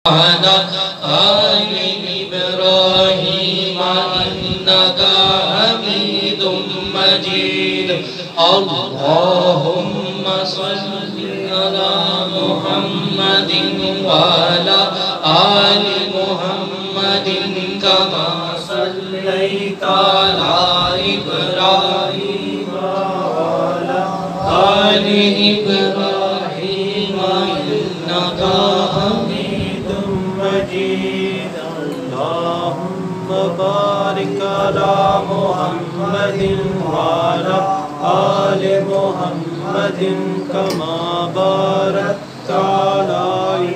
وعلى آل إبراهيم إنك حميد مجيد اللهم صل على محمد وعلى آل محمد كما صليت على إبراهيم وعلى آل إبراهيم إنك حميد مجيد اللهم بارك على محمد وعلى آل محمد كما باركت على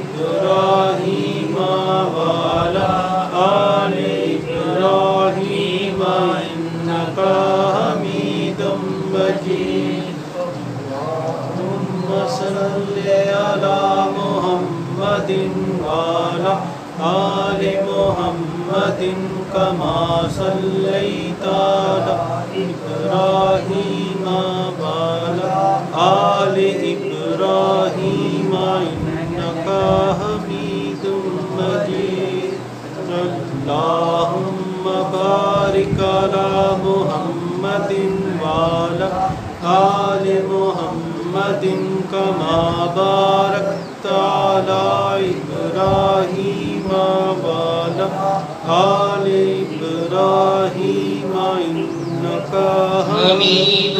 إبراهيم وعلى آل إبراهيم إنك حميد مجيد اللهم صل على محمد وعلى آل محمد كما صليت على إبراهيم وعلى آل إبراهيم إنك حميد مجيد اللهم بارك على محمد وعلى آل محمد كما باركت على إبراهيم وعلى آل إبراهيم إنك حميد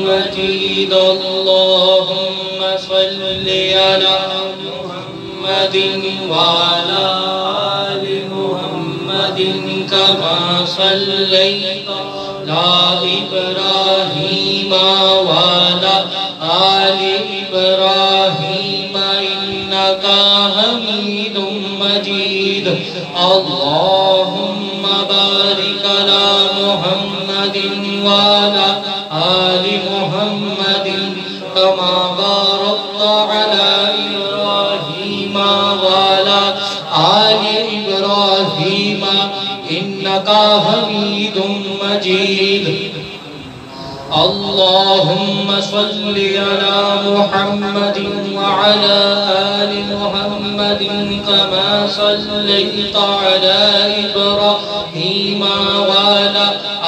مجيد اللهم صل على محمد وعلى آل محمد كما صليت على إبراهيم وعلى آل إبراهيم إنك حميد مجيد اللهم بارك على محمد وعلى آل محمد كما باركت على إبراهيم وعلى آل إبراهيم إنك حميد مجيد اللهم صل على محمد وعلى آل محمد كما صليت على إبراهيم وعلى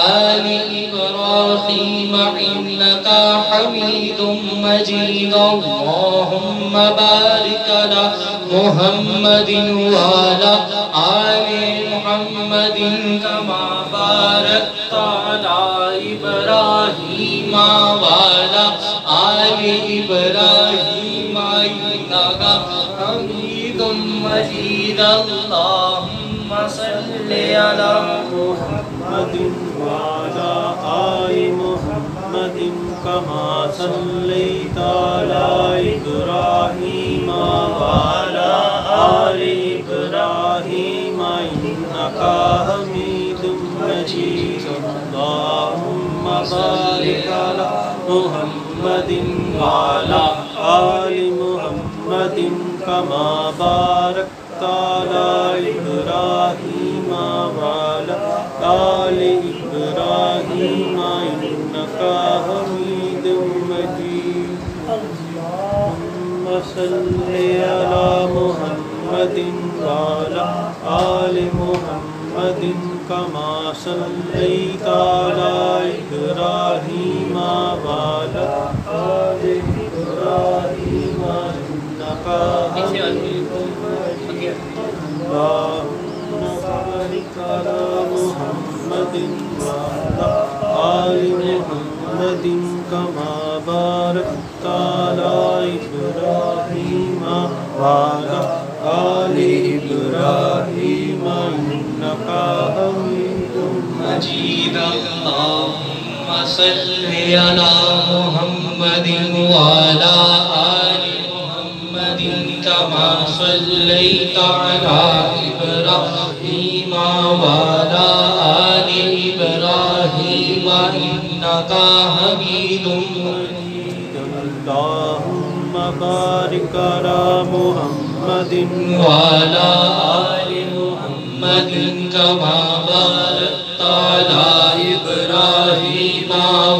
آل إبراهيم إنك حميد مجيد اللهم بارك على محمد وعلى آل محمد كما باركت على إبراهيم وعلى آل إبراهيم إنك حميد مجيد اللهم صل على محمد وعلى آل محمد كما صليت على إبراهيم وعلى آل إبراهيم إنك حميد مجيد اللهم بارك على محمد وعلى آل محمد كما باركت على إبراهيم وعلى آل إبراهيم إنك حميد مجيد اللهم صل على محمد وعلى آل محمد كما صليت على إبراهيم وعلى آل إبراهيم إنك حميد مجيد اللهم بارك على محمد وعلى آل محمد كما باركت على إبراهيم وعلى آل إبراهيم إنك حميد مجيد اللهم صل على محمد وعلى آل محمد كما صليت على إبراهيم وعلى آل إبراهيم إنك حميد مجيد اللهم بارك على محمد وعلى آل محمد كما باركت على إبراهيم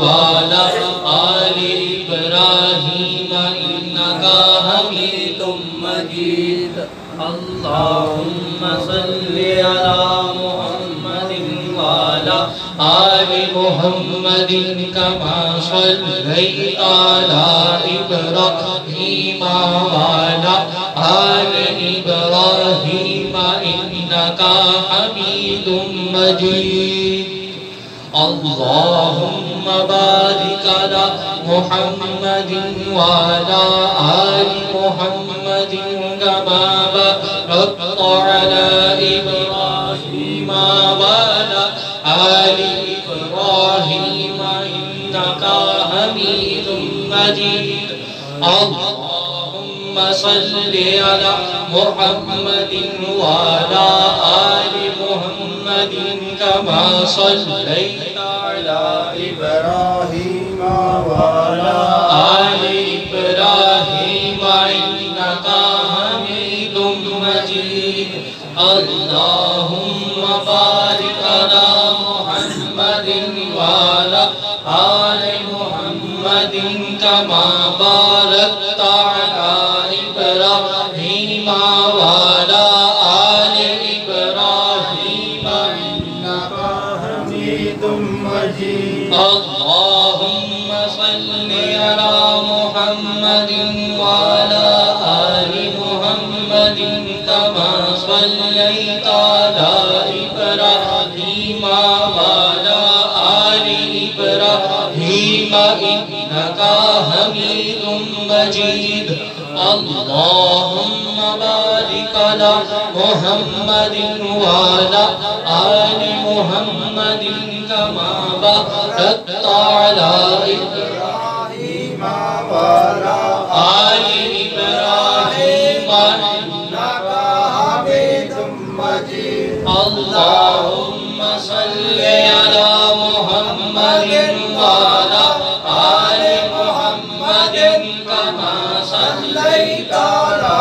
وعلى آل إبراهيم إنك حميد مجيد اللہ اللهم صل على محمد وعلى آل محمد كما صليت على إبراهيم وعلى آل إبراهيم إنك حميد مجيد اللهم بارك على محمد وعلى آل محمد كما باركت على إبراهيم وعلى آل إبراهيم إنك حميد مجيد اللهم صل على محمد وعلى آل محمد كما صليت على إبراهيم وعلى آل إبراهيم إنك حميد مجيد اللهم بارك على محمد وعلى آل محمد كما باركت على إبراهيم وعلى آل إبراهيم إنك حميد مجيد اللهم صل على محمد وعلى آل محمد كما صليت على إبراهيم وعلى آل إبراهيم إنك حميد مجيد اللهم بارك على محمد وعلى آل محمد كما باركت على إبراهيم وعلى آل إبراهيم إنك حميد مجيد اللهم صل على محمد وعلى آل محمد كما صليت على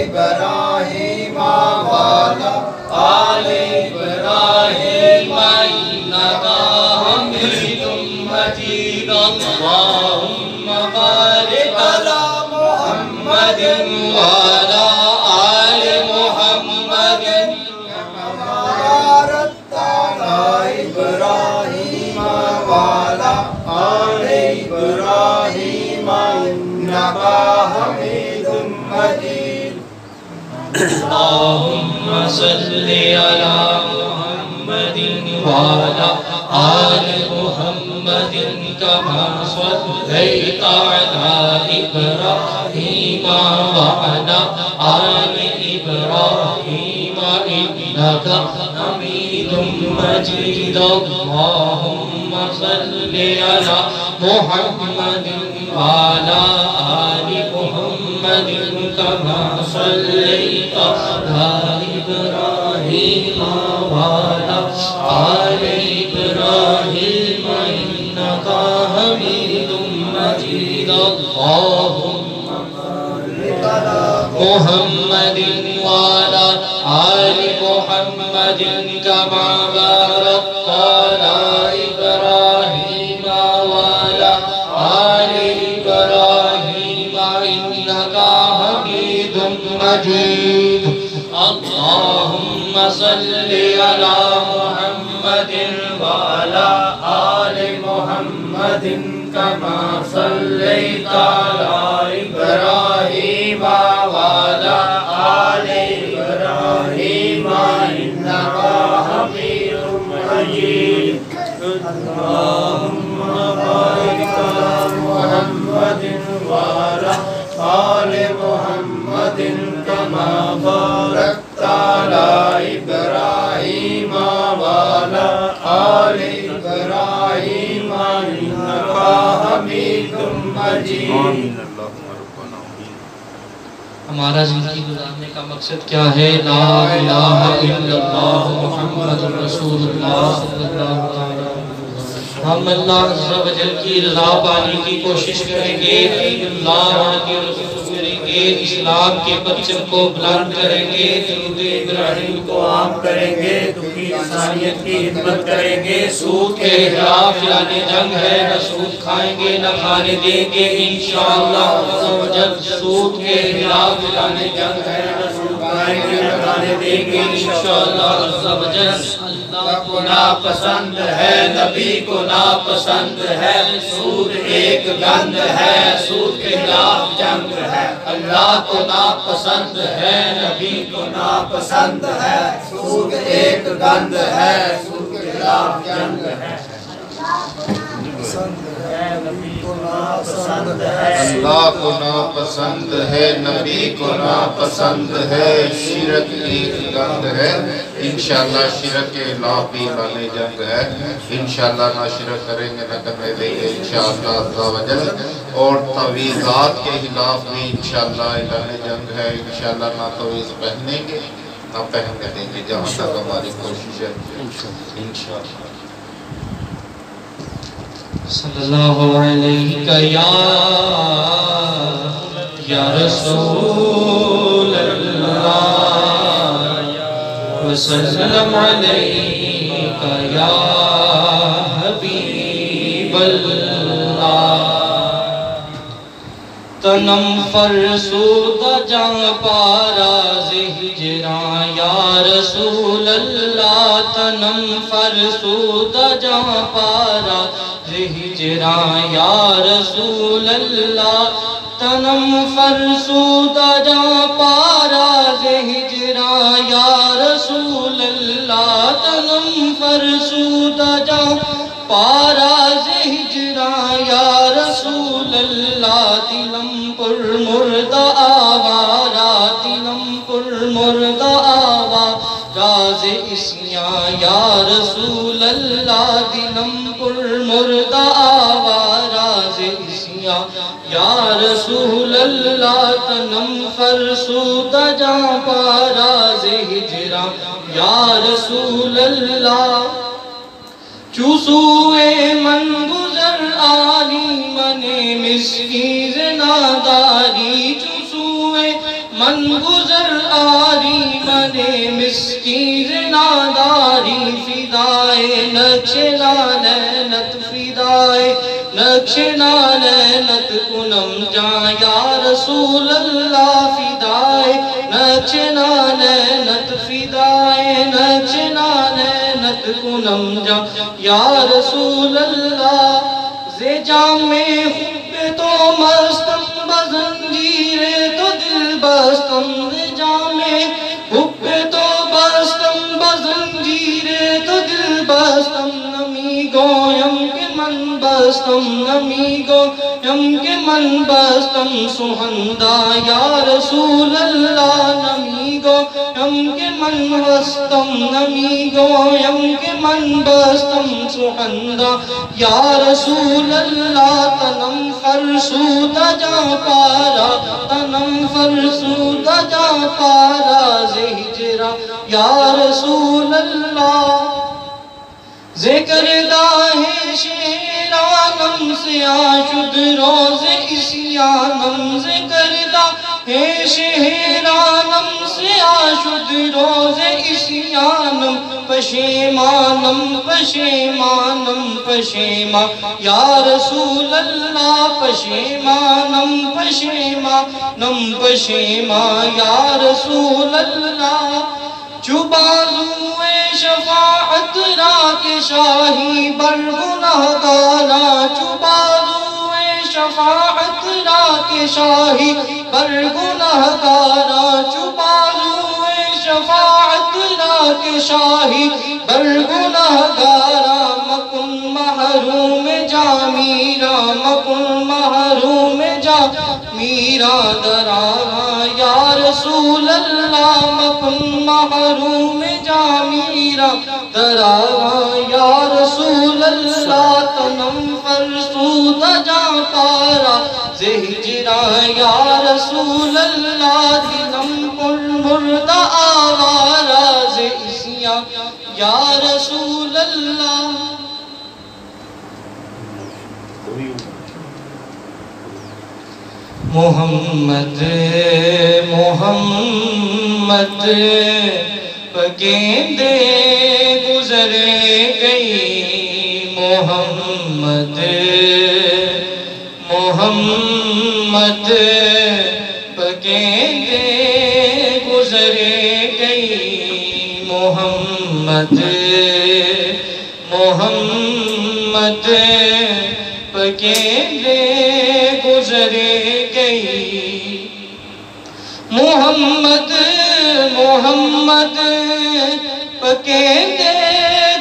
إبراهيم وعلى آل إبراهيم إنك حميد مجيد اللهم بارك على محمد وعلى آل محمد كما باركت على إبراهيم وعلى آل إبراهيم إنك حميد مجيد اللهم صل على محمد وعلى آل محمد كما صليت على إبراهيم وعلى آل إبراهيم إنك حميد مجيد اللهم صل على محمد وعلى آل محمد كما صليت على إبراهيم وعلى آل إبراهيم إنك حميد مجيد اللهم بارك على محمد وعلى آل محمد كما باركت على إبراهيم وعلى آل إبراهيم إنك حميد مجيد اللهم صل على محمد وعلى آل محمد كما صليت على إبراهيم وعلى آل إبراهيم إنك حميد مجيد اللهم بارك على محمد وعلى آل محمد كما باركت على إبراهيم وعلى آل إبراهيم إنك حميد مجيد ہمارا زندگی گزارنے کا مقصد کیا ہے؟ لا الہ الا اللہ محمد رسول اللہ صلی اللہ علیہ وسلم۔ ہم اللہ عز و جل کی رضا پانے کی کوشش کریں گے، اللہ کے رسول کریں گے، اسلام کے پرچم کو بلند کریں گے، درود ابراہیم کو عام کریں گے، دنیا انسانیت کی خدمت کریں گے، سود کے خلاف یعنی جنگ ہے، نہ سود کھائیں گے نہ کھانے دیں گے انشاءاللہ عز و جل۔ سود کے خلاف یعنی جنگ ہے، نہ سود لگائیں لگانے دیں گے انشاءاللہ عز و جل۔ اللہ کو ناپسند ہے، نبی کو ناپسند ہے، سود ایک گند ہے، سود کے خلاف جنگ ہے۔ اللہ کو ناپسند ہے، نبی کو ناپسند ہے، سود ایک گند ہے، سود کے خلاف جنگ ہے۔ اللہ کو ناپسند ہے، نبی کو ناپسند ہے، شرک ایک گند ہے۔ انشاءاللہ شرک کے خلاف بھی اعلان جنگ ہے۔ انشاءاللہ نہ شرک کریں گے نہ کرنے دیں گے انشاءاللہ عز و جل، اور تویزات کے خلاف بھی انشاءاللہ اعلان جنگ ہے۔ انشاءاللہ نہ تویز پہنیں گے نہ پہننے دیں گے، جہاں تک ہماری کوشش ہے انشاءاللہ۔ صلی اللہ علیہ یا رسول اللہ، وسلم علیہ یا حبیب اللہ۔ تنم فرسودہ جان پاراز ہجراں یا رسول اللہ، تنم فرسودہ جان پاراز ہجراں یا رسول اللہ، تنم فرسودہ جان پاراز ہجراں یا رسول اللہ، تنم فرسودہ جان پاراز ہجراں یا رسول اللہ، دلم پر مردہ آوارا، دلم پر مردہ آوارا اسیاں یا رسول اللہ، دلم پر مردہ آوارا اسیاں یا رسول اللہ، تنم فرسودہ جاں پاراز ہجراں یا رسول اللہ۔ چوسوئے من گزر آلی من مسکین ناداری، چوسوئے من گزر آلی من مسکین ناداری، فدائے نقش نالینت، فدائے نقش نالینت کنم جاں یا رسول اللہ، فدائے نقش نالینت، فدائے نقش نالینت کنم جاں یا رسول اللہ۔ زِ جام حب تو مستم بزنجیر تو دل بستم، زِ جام حب تو بستم بزنجیر تو دل بستم، نمی گویم کہ من بستم، نمی گویم کہ من بستم سہندہ یا رسول اللہ، نمی گویم کہ من بستم، نمی گویم کہ من بستم سہندہ یا رسول اللہ، تنم فرسودہ جاں پارا، تنم فرسودہ جاں پارا ہجراں یا رسول اللہ۔ ذکر داہ شیرانم سے آشد روز اسیانم، ذکر داہ شیرانم سے آشد روز اسیانم، پشیمانم پشیمانم پشیمان یا رسول اللہ، پشیمانم پشیمانم پشیمان یا رسول اللہ۔ چوبازوئے شفاعت را کے شاہی بر گناہگارا، چوبازوئے شفاعت را کے شاہی بر گناہگارا، چوبازوئے شفاعت را کے شاہی بر گناہگارا، مکن محروم جا میرا، مکن محروم جا میرا دراغا یا رسول اللہ، مکن محروم جا میرا دراغا یا رسول اللہ، تنم فرسودہ جا پارا ہجراں یا رسول اللہ، دلم پر مردہ آوارا اسیاں یا رسول اللہ۔ محمد محمد پگیندے گزر گئی، محمد محمد پگیندے گزر محمد محمد پکیلے گزر گئی محمد محمد پکیلے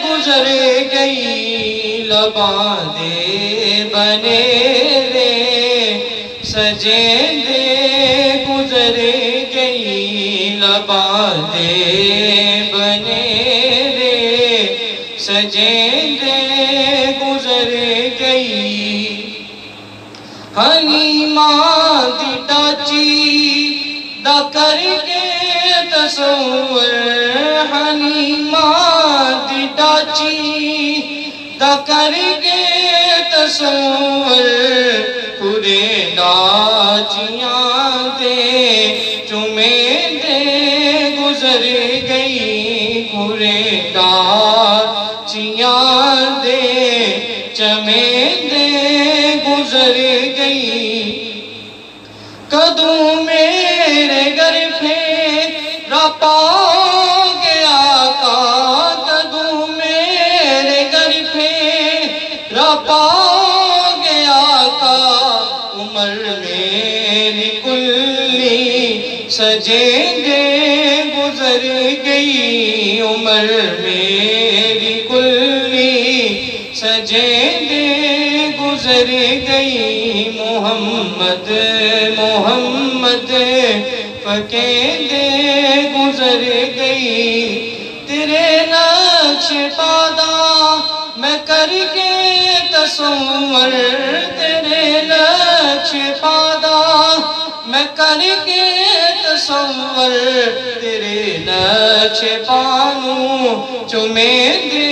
گزر گئی لباں دے بنے رے سجیں دے گزر گئی لباں دے بنے رے سجیں دے گزر گئی حلیمہ دی ٹاچی دا کر کے تصور حلیمہ دی ٹاچی دا کر کے تصور پورے ڈاچیاں دے چمیں دے گزر گئی پورے ڈاچیاں دے چمیں دے گزر گئی کدوں میرے گھر پھیرا پاؤ گیا کا کدوں میرے گھر پھیرا پاؤ گیا کا عمر میری کلی سجیں دے گزر گئی عمر میری کلی سجیں دے گزر گئی محمد محمد پکیلے گزر گئی تیرے نقش پادا میں کر کے تصور تیرے نقش پادا میں کر کے تصور تیرے نقش پانو چمیں دے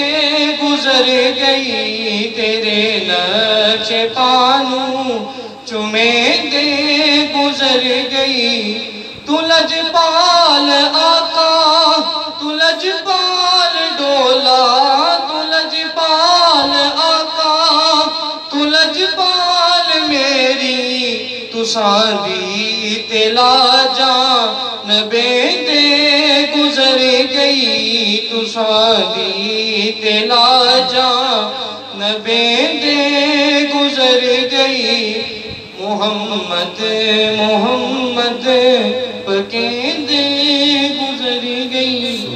گزر گئی تیرے نقش پانو چمیں دے گزر گئی تو لجپال آقا تو لجپال ڈولا تو لجپال آقا تو لجپال میری تو سادی تلا جان دے گزر گئی تو سادی تلا جان دے گزر گئی محمد محمد پکیلے گزر گئی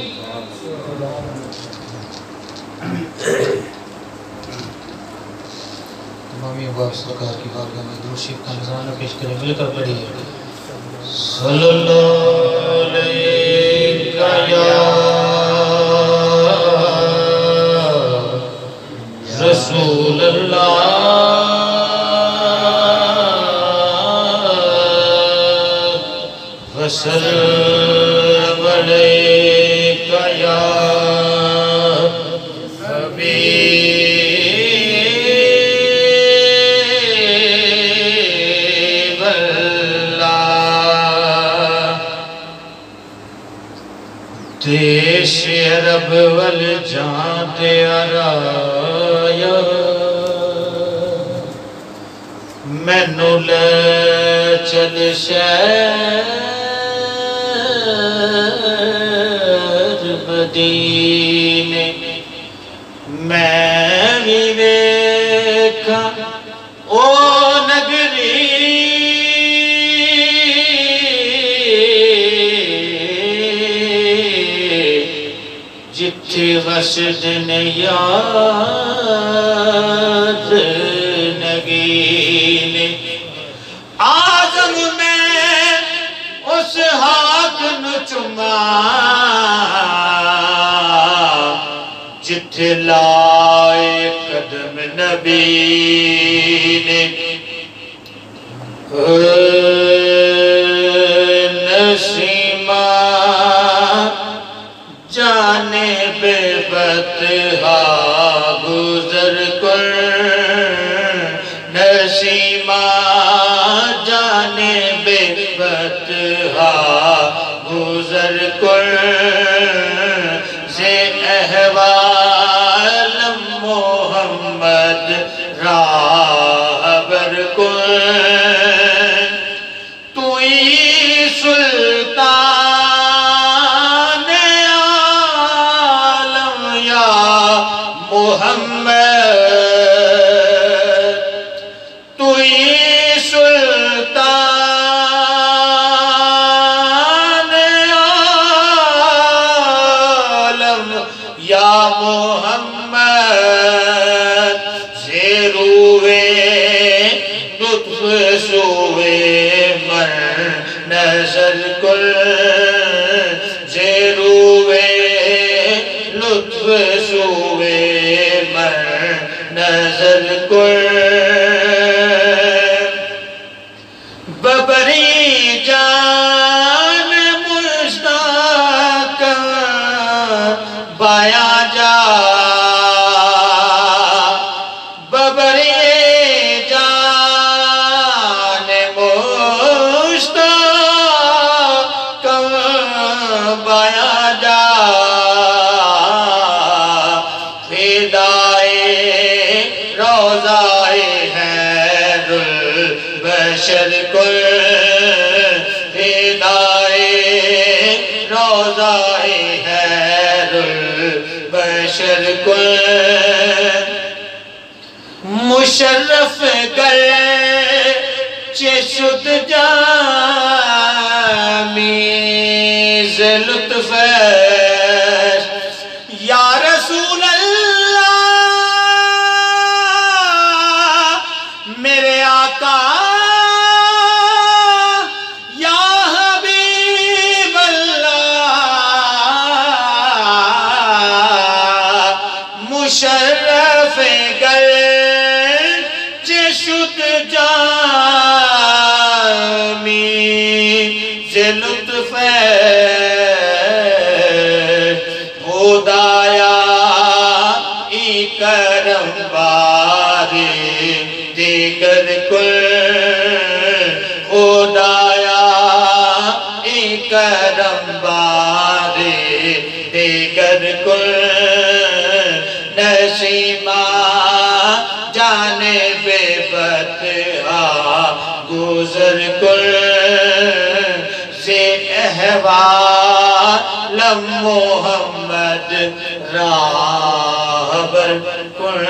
امامی عباس سرکار کی بارگاہ میں درود شریف کا نذرانہ پیش کریں مل کر پڑھیے صلی اللہ علیہ یا رسول اللہ وسلم علیک یا دیش عرب والجہاں تے آرایا مینو لے چل شہر مدینے میں بھی ویکھا او نگری جتھے وسد نے یاد نگینے آدم میں اس ہاتھ نو چما جتھے لائے قدم نبی نے نسیمہ جانے بے بطہا گزر کر نسیمہ جانے بے بطہا گزر کر سے احوال محمد راہبر کر توئی سلطان سوئے مر نظر کن ببری جان مشتاق بایا جا ببری جان مشتاق بایا جا فدائے روضائے خیر البشر کل فدائے روضائے خیر البشر کل مشرف گر چشد جامیز لطف یا رسول اللہ میرے آقا یا حبیب اللہ مشرف گر چشد جامیز لطف خدایا ای کرم باری دیگر کل خدایا ای کرم باری دیگر کل نسیمہ جانب بطحا گزر کل سے احوال محمد راہبر کل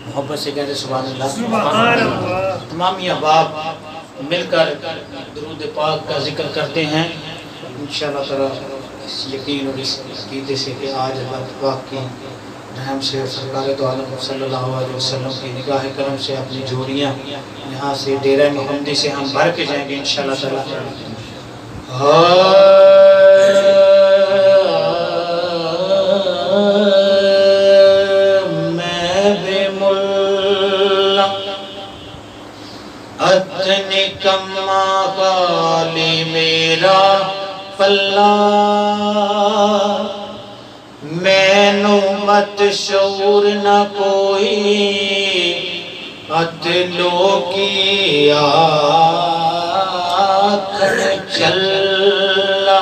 محبت سے کہتے سبحان اللہ تمامی احباب مل کر درود پاک کا ذکر کرتے ہیں انشاءاللہ تعالی اس یقین اور اس عقیدے سے کہ آج اللہ پاک کی رحم سے سرکار دو عالم صلی اللہ علیہ وسلم کی نگاہ کرم سے اپنی جوڑیاں یہاں سے ڈیرہ محمدی سے ہم بھر کے جائیں گے انشاءاللہ تعالی میں بے ملا اتنی کما بالی میرا پلہ میں نو مت شعور نہ کوئی عدلو کی آکھر چلا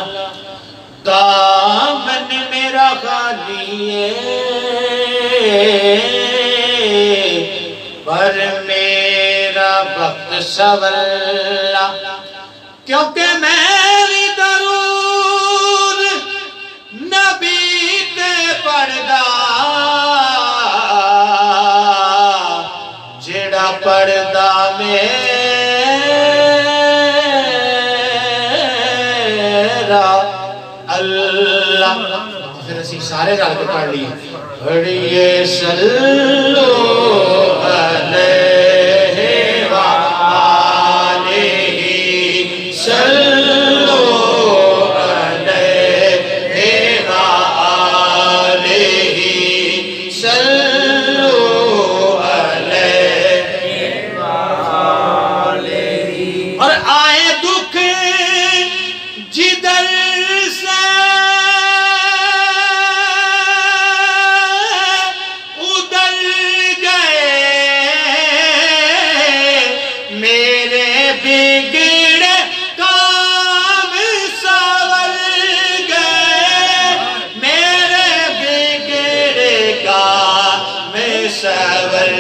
دامن میرا خالی ہے پر میرا وقت سولا کیونکہ میری درود نبی تے پڑھدا جڑا پڑھدا میرا اللہ پھر اسی سارے رل کے پڑھ لیے پڑھیے صلو علیہ وآلہ صلو علیہ وآلہ صلو علیہ وآلہ اور آئے دکھ جدر سے ادھر گئے میرے بگڑے کام سور گئے میرے بگڑے کام سور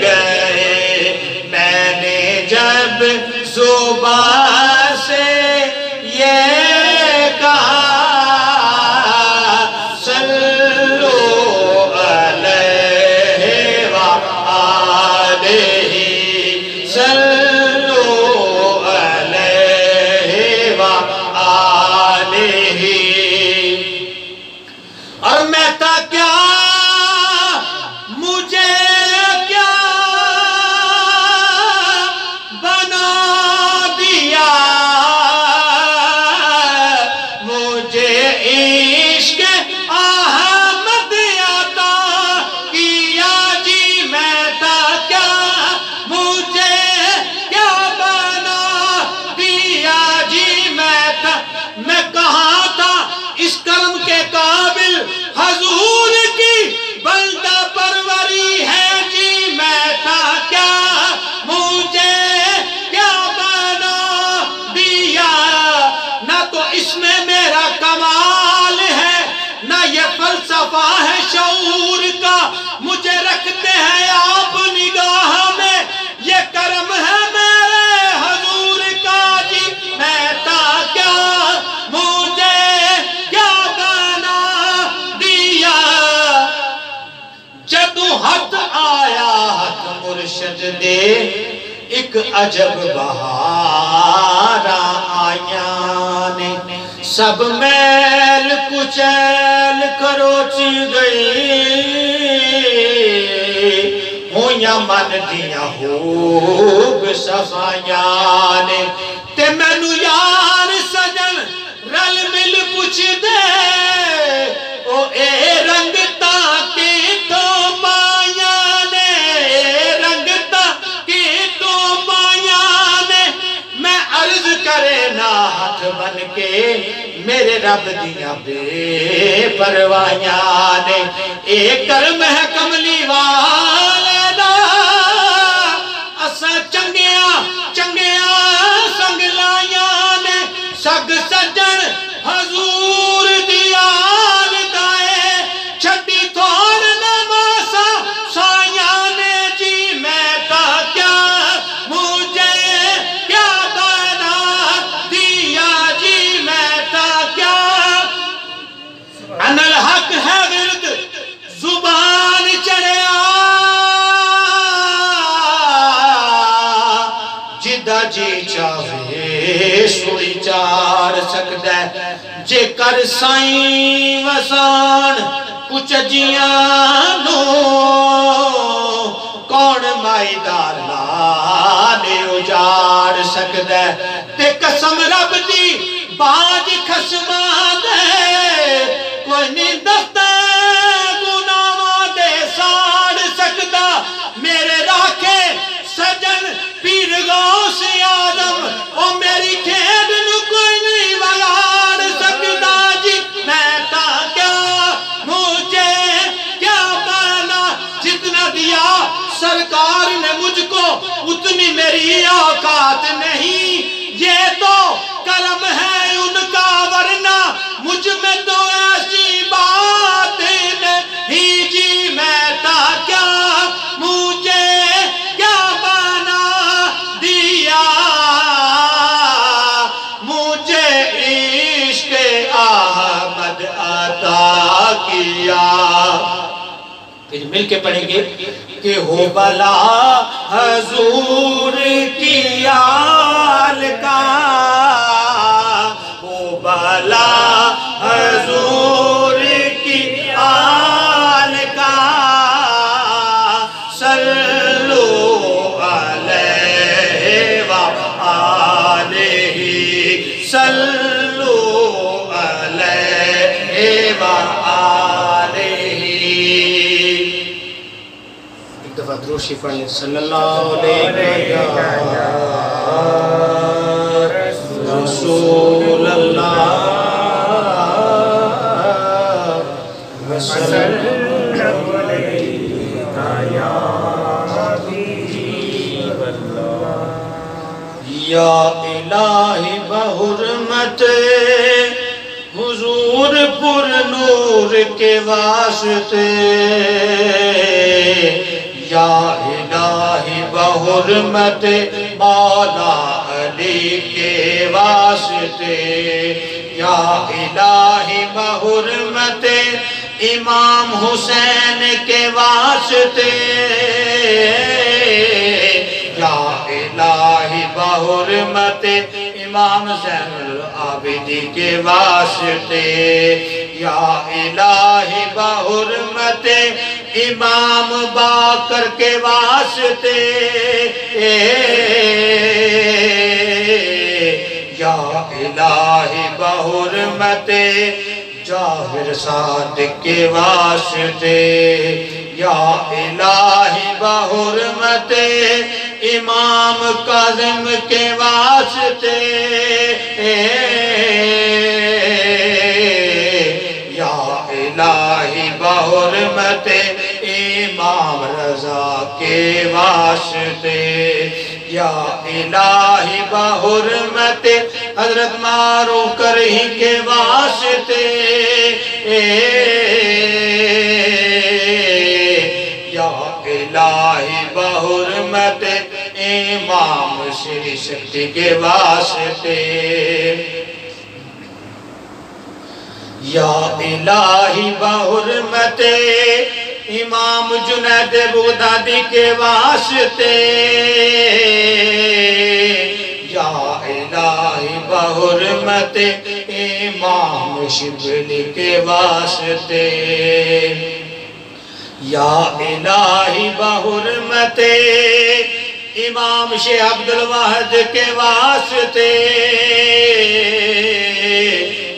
گئے میں نے جب زبان اس میں میرا کمال ہے نہ یہ فلسفہ ہے شعور کا مجھے رکھتے ہیں آپ نگاہ میں یہ کرم ہے میرے حضور کا جی میں تا کیا مجھے کیا بنا دیا جدو حق آیا حق مرشد دے ایک عجب بہار آیا نے سب میل کچیل کروچ گئی ہویاں من دیاں خوب صفائیاں نے تے مینو یار سجن رل مل پوچھ دے او اے رنگتا کی تو مایاں نے رنگتا کی تو مایاں نے میں عرض کرے نا ہاتھ بن کے میرے رب دیاں بے پروائیاں نے ایک کرم ہے کملی والے دا اسا چنگیاں چنگیاں سنگ لائیاں نے سگ سجن حضور دیال دائے چھٹی تھوڑ نماسا سائیاں نے جی میں تا کیا مجھے کیا بنا دیا جی میں تا کیا ان الحق ہے ورد زبان چڑھیا جدہ جی چاہے سوئی چار سکدہ جے کر سائیں وسان کچھ جیانو کون مائیدار لانے اجاڑ سکدہ تے قسم رب دی باج خسما دے کوئی نہیں دستے گناہ دے ساڑ سکدہ میرے راکھے سجن پیر غوث آدم او میری کھیڈ نو کوئی نہیں بگاڑ سکتا جی میں تا کیا مجھے کیا بنا جتنا دیا سرکار نے مجھ کو اتنی میری اوقات نہیں یہ تو کرم ہے ان کا ورنہ مجھ میں تو ایسی بات نہیں جی میں تا کیا مجھے کیا بنا دیا مجھے عشق احمد عطا کیا پھر مل کے پڑھیں گے کہ ہو بلا حضور کی آل کا ہو بلا حضور کی آل کا صلو علیہ وآلہ صلو علیہ وآلہ ایک دفعہ دروشی پڑھنے صلی اللہ علیہ رسول اللہ وسلم علیہ یا الہی بحرمت حضور پر نور کے واسطے یا الہی بحرمت مولا علی کے واسطے یا الہی بحرمت امام حسین کے واسطے یا الہی بحرمت امام زین العابدی کے واسطے یا الہی بحرمت امام باقر کے واسطے یا الہی بحرمت جابر صادق کے واسطے یا الہی بحرمت امام کاظم کے واسطے یا الہی بحرمت امام رضا کے واسطے یا الہی بحرمت حضرت معروف کرہی کے واسطے یا الہی بحرمت امام شری شکتی کے واسطے یا الہی بحرمت امام جنید بغدادی کے واسطے یا الہی بحرمت امام شبلی کے واسطے یا الہی بحرمت امام شیخ عبدالواحد کے واسطے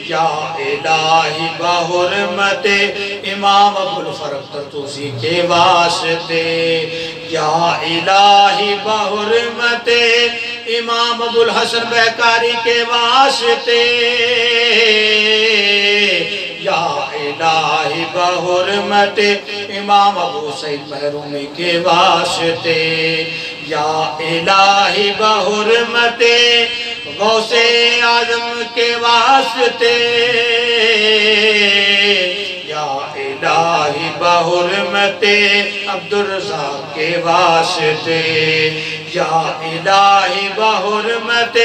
یا الہی بحرمت امام ابوالفرق طرطوسی کے واسطے یا الہی بحرمت امام ابوالحسن بہکاری کے واسطے یا الہی بحرمت امام ابو سعید محرومی کے واسطے یا الہی بحرمت غوث اعظم کے واسطے یا الہی بحرمت عبدالرزاق کے واسطے یا الہی بحرمت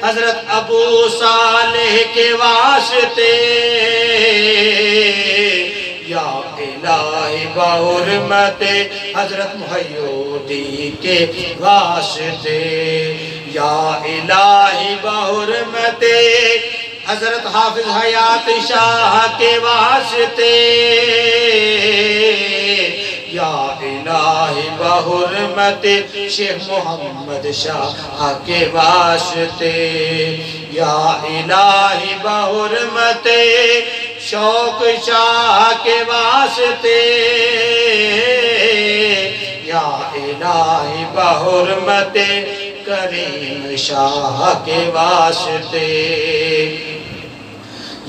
حضرت ابو صالح کے واسطے یا الہی بحرمت حضرت محی الدین کے واسطے یا الہی بحرمت حضرت حافظ حیات شاہ کے واسطے یا الہی بحرمت شیخ محمد شاہ کے واسطے یا الہی بحرمت شوق شاہ کے واسطے یا الہی بحرمت کریم شاہ کے واسطے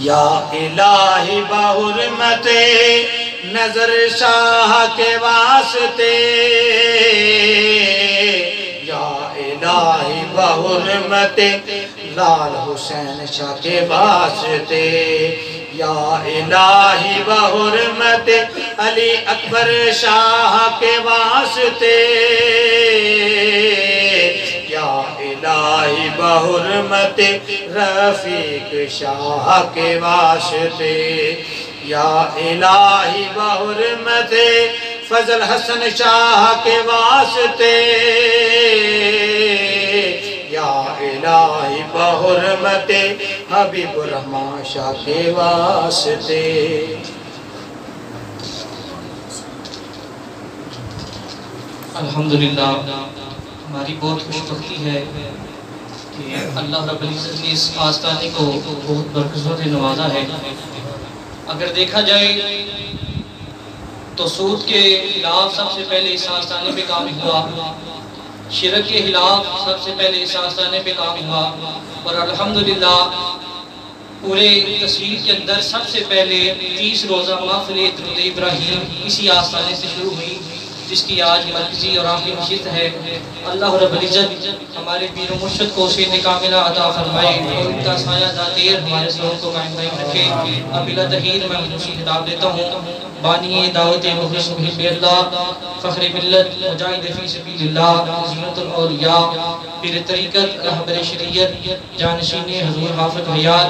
یا الہی بحرمت نظر شاہ کے واسطے یا الہی بحرمت لال حسین شاہ کے واسطے یا الہی بحرمت علی اکبر شاہ کے واسطے یا الہی بحرمت رفیق شاہ کے واسطے یا الہی بحرمت فضل حسن شاہ کے واسطے یا الہی بحرمت حبیب الرحمن شاہ کے واسطے الحمدللہ ہماری بہت خوش بختی ہے کہ اللہ رب العزت نے اس آستانے کو بہت برکتوں سے نوازا ہے۔ اگر دیکھا جائے تو سود کے خلاف سب سے پہلے اس آستانے پہ کام ہوا، شرک کے خلاف سب سے پہلے اس آستانے پہ کام ہوا، اور الحمدللہ پورے تصویر کے اندر سب سے پہلے 30 روزہ محفل درود ابراہیم اسی آستانے سے شروع ہوئی، جس کی آج مرکزی اور آخری نشست ہے۔ اللہ رب العزت ہمارے پیر و مرشد کو صحت کاملہ عطا فرمائے اور ان کا سایہ ذاتیر ہمارے سروں کو قائم رکھے۔ اب بلا تحیر میں خصوصی خطاب دیتا ہوں۔ بانی دعوت مخلص محب اللہ، فخر ملت، مجاہد فی سبیل اللہ، زینت الاولیاء، پیر طریقت، رہبر شریعت، جانشین حضور حافظ حیات،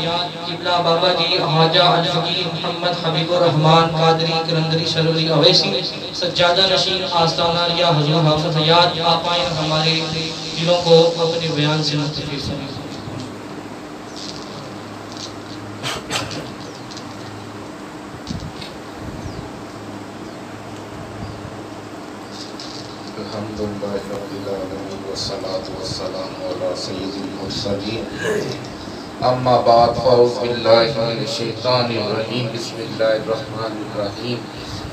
قبلہ بابا جی خواجہ الفقیر محمد حبیب الرحمن قادری کرندری سروری اویسی، سجادہ نشین آستانہ یا حضور حافظ حیات، آپ آئیں ہمارے دلوں کو اپنے بیان سے مستفید سنیں۔ الحمدللہ رب العالمین والصلاة والسلام علی سید المرسلین، اما بعد فاعوذ باللہ من الشیطان الرجیم، بسم اللہ الرحمن الرحیم۔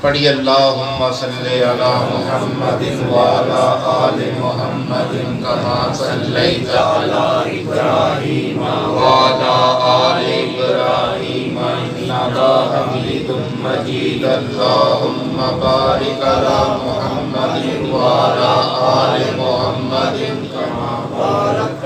پڑھی اللہم صلی علی محمد وعلی آل محمد کما صلیت علی ابراہیم وعلی آل ابراہیم انک حمید مجید۔ اللہم بارک علی محمد وعلی آل محمد کما بارکت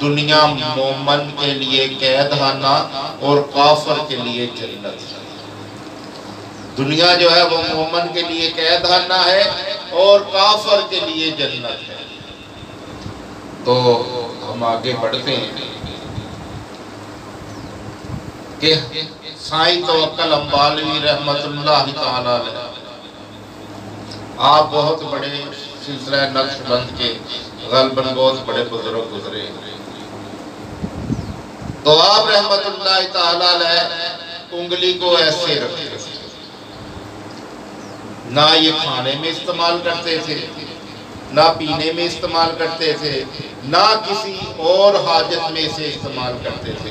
دنیا مومن کے لیے قید خانہ اور کافر کے لیے جنت. دنیا جو ہے وہ مومن کے لیے قید خانہ ہے اور کافر کے لیے جنت ہے. تو ہم آگے بڑھتے ہیں کہ سائیں توکل امبالوی رحمت اللہ تعالی علیہ، آپ بہت بڑے سلسلہ نقش بند کے غالباً بہت بڑے بزرگ گزرے. تو آپ رحمت اللہ تعالی علیہ انگلی کو ایسے رکھتے تھے، نہ یہ کھانے میں استعمال کرتے تھے، نہ پینے میں استعمال کرتے تھے، نہ کسی اور حاجت میں اسے استعمال کرتے تھے.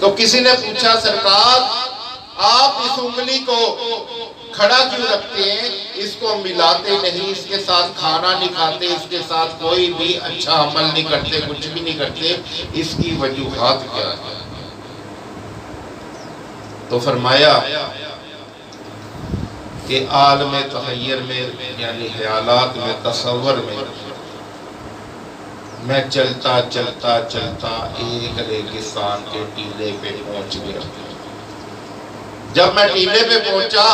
تو کسی نے پوچھا سرکار آپ اس انگلی کو کھڑا کیوں رکھتے ہیں، اس کو ملاتے نہیں، اس کے ساتھ کھانا نہیں کھاتے، اس کے ساتھ کوئی بھی اچھا عمل نہیں کرتے، کچھ بھی نہیں کرتے، اس کی وجوہات کیا ہے؟ تو فرمایا کہ عالم تخیر میں یعنی خیالات میں، تصور میں چلتا چلتا چلتا ایک ریگستان کے ٹیلے پہ پہنچ گیا. جب میں ٹیلے پہ پہنچا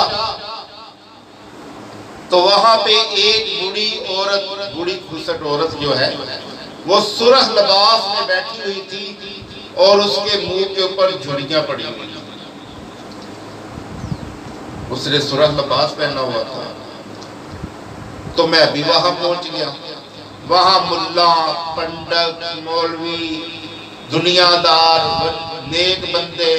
تو وہاں پہ ایک بوڑھی عورت، بوڑھی کھسٹ عورت جو ہے وہ سرخ لباس میں بیٹھی ہوئی تھی اور اس کے منہ کے اوپر جھڑیاں پڑی ہوئی تھی. اس نے سرخ لباس پہنا ہوا تھا. تو میں بھی وہاں پہنچ گیا. وہاں ملا، پنڈت، مولوی، دنیا دار، نیک بندے،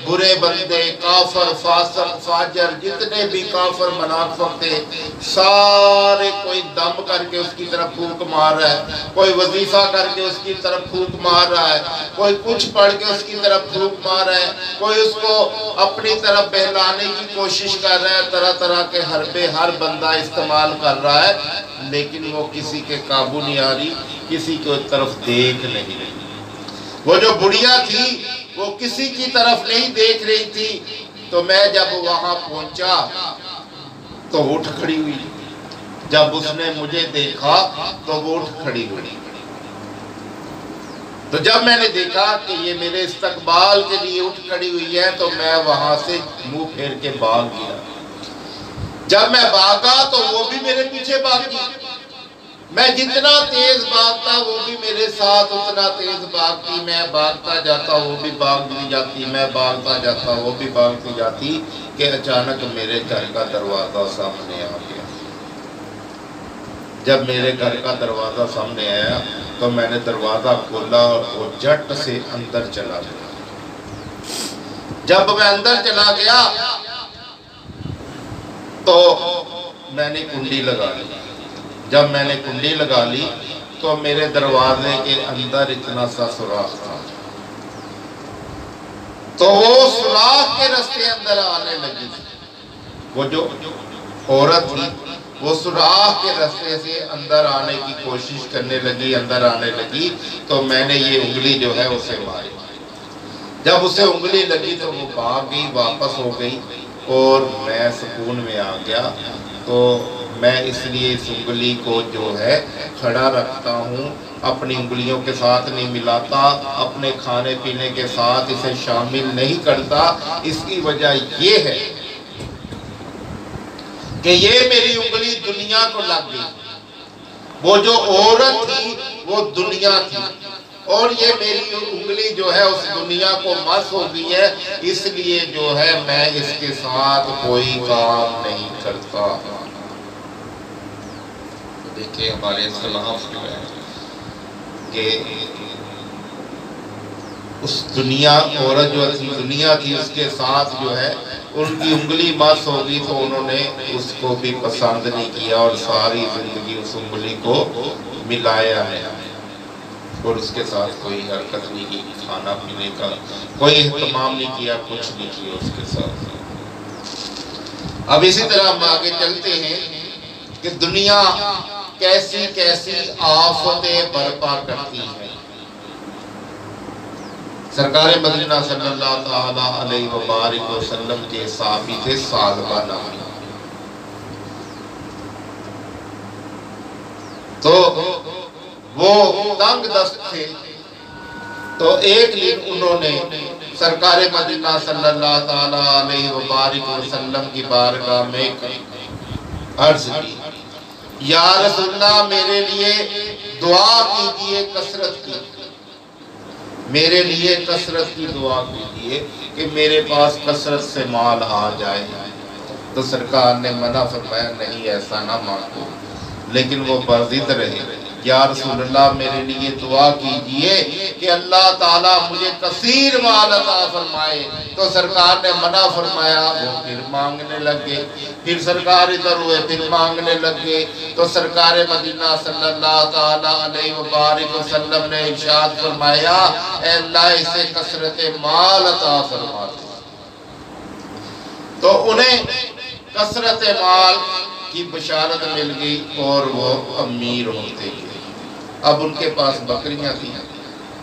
برے بندے، کافر، فاسق، فاجر، جتنے بھی کافر منافق تھے سارے کوئی دم کر کے اس کی طرف پھونک مار رہا ہے، کوئی وظیفہ کر کے اس کی طرف پھونک مار رہا ہے، کوئی کچھ پڑھ کے اس کی طرف پھونک مار رہا ہے، کوئی اس کو اپنی طرف بہلانے کی کوشش کر رہا ہے. طرح طرح کے حربے ہر بندہ استعمال کر رہا ہے، لیکن وہ کسی کے قابو نہیں آ رہی، کسی کی طرف دیکھ نہیں رہی. وہ جو بڑھیا تھی وہ کسی کی طرف نہیں دیکھ رہی تھی. تو میں جب وہاں پہنچا تو وہ اٹھ کھڑی ہوئی. جب اس نے مجھے دیکھا تو وہ اٹھ کھڑی ہوئی. تو جب میں نے دیکھا کہ یہ میرے استقبال کے لیے اٹھ کھڑی ہوئی ہے تو میں وہاں سے منہ پھیر کے بھاگ گیا. جب میں بھاگا تو وہ بھی میرے پیچھے بھاگی. میں جتنا تیز بھاگتا وہ بھی میرے ساتھ اتنا تیز بھاگتی. میں بھاگتا جاتا وہ بھی بھاگتی جاتی، میں بھاگتا جاتا وہ بھی بھاگتی جاتی کہ اچانک میرے گھر کا دروازہ سامنے آ گیا. جب میرے گھر کا دروازہ سامنے آیا تو میں نے دروازہ کھولا اور وہ جھٹ سے اندر چلا گیا. جب میں اندر چلا گیا تو میں نے کنڈی لگا لی. جب میں نے کنڈی لگا لی تو میرے دروازے کے اندر اتنا سا سوراخ تھا. تو وہ سوراخ کے راستے اندر آنے لگی. وہ جو عورت تھی وہ سوراخ کے راستے سے اندر آنے کی کوشش کرنے لگی، اندر آنے لگی. تو میں نے یہ انگلی جو ہے اسے ماری. جب اسے انگلی لگی تو وہ بھاگ گئی، واپس ہو گئی اور میں سکون میں آ گیا. تو میں اس لیے اس انگلی کو جو ہے کھڑا رکھتا ہوں، اپنی انگلیوں کے ساتھ نہیں ملاتا، اپنے کھانے پینے کے ساتھ اسے شامل نہیں کرتا. اس کی وجہ یہ ہے کہ یہ میری انگلی دنیا کو لگ گئی. وہ جو عورت تھی وہ دنیا تھی اور یہ میری انگلی جو ہے اس دنیا کو مس ہو گئی ہے. اس لیے جو ہے میں اس کے ساتھ کوئی کام نہیں کرتا. دیکھیں ہمارے اختلاف جو ہے کہ اس دنیا عورت جو دنیا تھی اس کے ساتھ جو ہے ان کی انگلی مس ہو گئی تو انہوں نے اس کو بھی پسند نہیں کیا اور ساری زندگی اس انگلی کو ملایا ہے اور اس کے ساتھ کوئی حرکت نہیں کی، کھانا پینے کا کوئی اہتمام نہیں کیا، کچھ نہیں کیا اس کے ساتھ. اب اسی طرح ہم آگے چلتے ہیں کہ دنیا کیسی کیسی آفتیں برپا کرتی ہیں. سرکار مدینہ صلی اللہ تعالیٰ علیہ وآلہ وسلم کے صحابی تھے ثعلبہ نامی. تو وہ تنگ دست تھے تو ایک دن انہوں نے سرکار مدینہ صلی اللہ تعالیٰ علیہ وبارک وسلم کی بارگاہ میں عرض کی، یا رسول اللہ میرے لیے دعا کیجئے کثرت کی، میرے لیے کثرت کی دعا کیجئے کہ میرے پاس کثرت سے مال آ جائے۔ تو سرکار نے منع فرمایا نہیں ایسا نہ مانگو، لیکن وہ بضد رہے، یا رسول اللہ میرے لیے دعا کیجئے کہ اللہ تعالیٰ مجھے کثیر مال عطا فرمائے۔ تو سرکار نے منع فرمایا، وہ پھر مانگنے لگے، پھر سرکار ادھر ہوئے پھر مانگنے لگے۔ تو سرکار مدینہ صلی اللہ تعالیٰ علیہ وبارک وسلم نے ارشاد فرمایا، اے اللہ اسے کثرت مال عطا فرما دے۔ تو انہیں کثرت مال کی بشارت مل گئی اور وہ امیر ہوتے گئے۔ اب ان کے پاس بکریاں تھیں،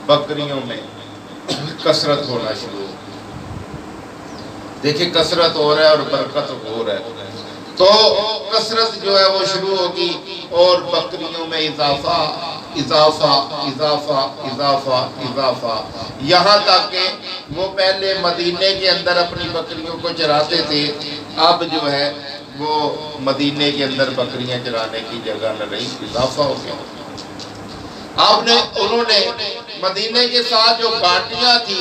بکریوں میں کثرت ہونا شروع ہو، دیکھیں کثرت ہو رہا ہے اور برکت ہو رہا ہے، تو کثرت جو ہے وہ شروع ہوگی اور بکریوں میں اضافہ اضافہ اضافہ اضافہ اضافہ، یہاں تک کہ وہ پہلے مدینے کے اندر اپنی بکریوں کو چراتے تھے، اب جو ہے وہ مدینے کے اندر بکریاں چرانے کی جگہ نہ رہی، اضافہ ہو گیا۔ انہوں نے مدینے کے ساتھ جو گھاٹیاں تھی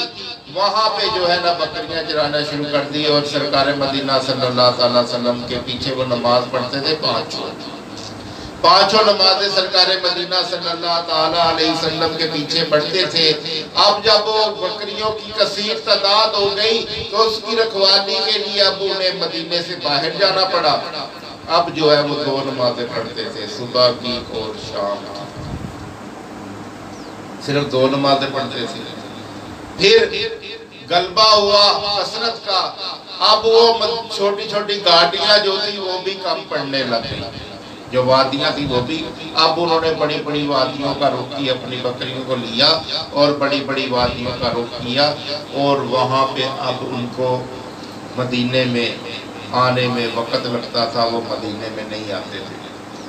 وہاں پہ جو ہے نا بکریاں چرانا شروع کر دی، اور سرکار مدینہ صلی اللہ علیہ وسلم کے پیچھے وہ نماز پڑھتے تھے پانچوں نمازیں سرکار مدینہ صلی اللہ علیہ وسلم کے پیچھے پڑھتے تھے۔ اب جب وہ بکریوں کی کثیر تعداد ہو گئی تو اس کی رکھوالی کے لیے اب انہیں مدینے سے باہر جانا پڑا۔ اب جو ہے وہ 2 نمازیں پڑھتے تھے، صبح کی اور شام کی، صرف 2 نمازیں پڑھتے تھے۔ پھر غلبہ ہوا کثرت کا، اب وہ چھوٹی چھوٹی گاڑیاں جو تھی وہ بھی کم پڑنے لگ گئی، جو وادیاں تھی وہ بھی، اب انہوں نے بڑی بڑی وادیوں کا رخ کیا، اپنی بکریوں کو لیا اور بڑی بڑی وادیوں کا رخ کیا، اور وہاں پہ اب ان کو مدینے میں آنے میں وقت لگتا تھا، وہ مدینے میں نہیں آتے تھے۔